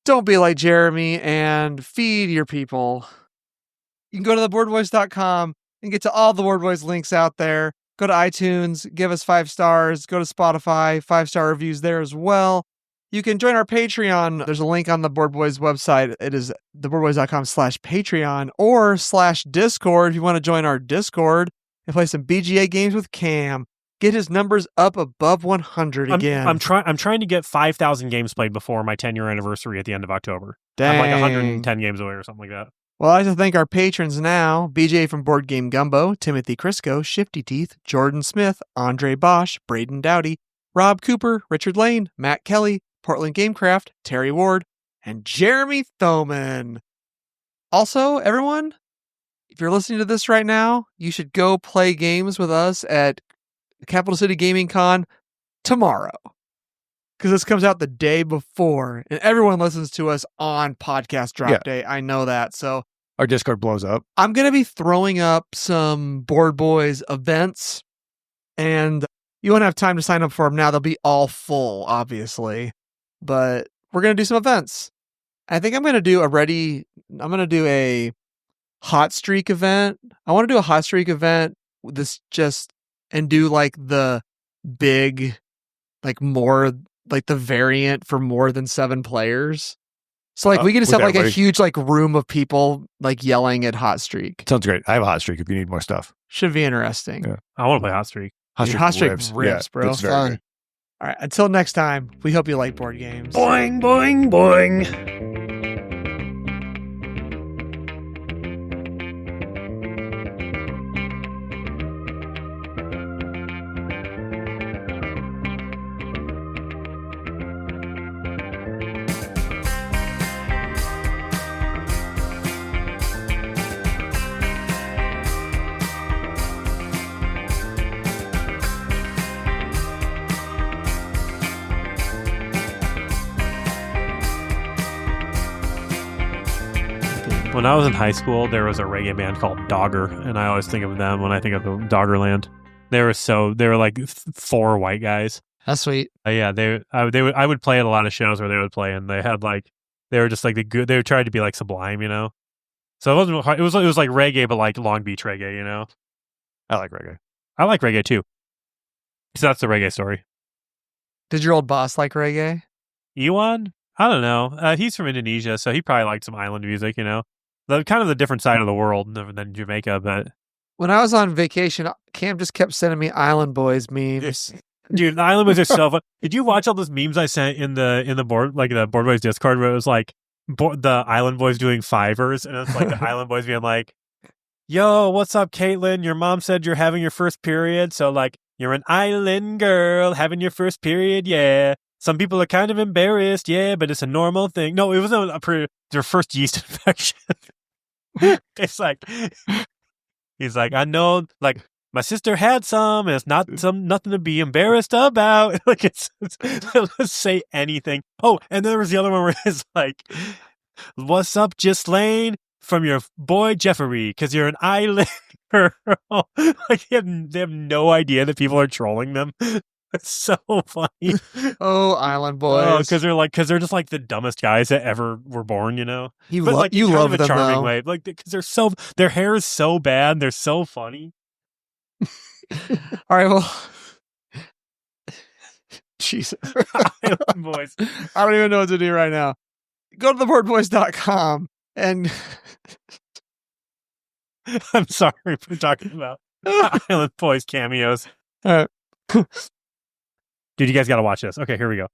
Don't be like Jeremy and feed your people. You can go to theboardboys.com and get to all the Board Boys links out there. Go to iTunes, give us 5 stars. Go to Spotify, 5-star reviews there as well. You can join our Patreon. There's a link on the Board Boys website. It is theboardboys.com/Patreon or /Discord if you want to join our Discord and play some BGA games with Cam. Get his numbers up above 100 again. I'm trying to get 5,000 games played before my 10-year anniversary at the end of October. Dang. I'm like 110 games away or something like that. Well, I'd like to thank our patrons now. BJ from Board Game Gumbo, Timothy Crisco, Shifty Teeth, Jordan Smith, Andre Bosch, Braden Dowdy, Rob Cooper, Richard Lane, Matt Kelly, Portland Gamecraft, Terry Ward, and Jeremy Thoman. Also, everyone, if you're listening to this right now, you should go play games with us at Capital City Gaming Con tomorrow. Because this comes out the day before, and everyone listens to us on podcast drop day. I know that. So Our Discord blows up. I'm going to be throwing up some Board Boys events, and you won't have time to sign up for them now. They'll be all full, obviously, but we're going to do some events. I think I'm going to do a hot streak event. I want to do a hot streak event and do like the big, like more like the variant for more than 7 players. So like we can just have like a huge like room of people like yelling at hot streak. Sounds great. I have a hot streak if you need more stuff. Should be interesting. Yeah. I want to play Hot Streak. Hot streak rips, bro. It's very Fun. good. All right. Until next time, we hope you like board games. Boing, boing, boing. When I was in high school, there was a reggae band called Dogger, and I always think of them when I think of the Doggerland. They were like 4 white guys. That's sweet. I would play at a lot of shows where they would play, and they were just like they tried to be like Sublime, you know. So it wasn't hard. It was like reggae, but like Long Beach reggae, you know. I like reggae. I like reggae too. So that's the reggae story. Did your old boss like reggae? Ewan? I don't know. He's from Indonesia, so he probably liked some island music, you know. The kind of the different side of the world than Jamaica, but When I was on vacation, Cam just kept sending me Island Boys memes. dude, the island boys are so fun. Did you watch all those memes I sent in the board, like the Board Boys Discord, where it was like the island boys doing fivers, and it's like the island boys being like, "Yo, what's up, Caitlin? Your mom said you're having your first period, so like you're an island girl having your first period, yeah. Some people are kind of embarrassed, yeah, but it's a normal thing." No, it wasn't their first yeast infection. It's like he's like, I know, like my sister had some, and it's nothing to be embarrassed about. Like let's say anything. Oh, and there was the other one where it's like, "What's up, Ghislaine, from your boy Jeffrey, because you're an island girl." Like they have no idea that people are trolling them. It's so funny. Oh, Island Boys. Because they're just like the dumbest guys that ever were born, you know. You But like you kind love of a them charming though. way, like because their hair is so bad, they're so funny. All right, well, Jesus, Island Boys. I don't even know what to do right now. Go to theboardboys.com and I'm sorry for talking about Island Boys cameos. All right. Dude, you guys got to watch this. Okay, here we go.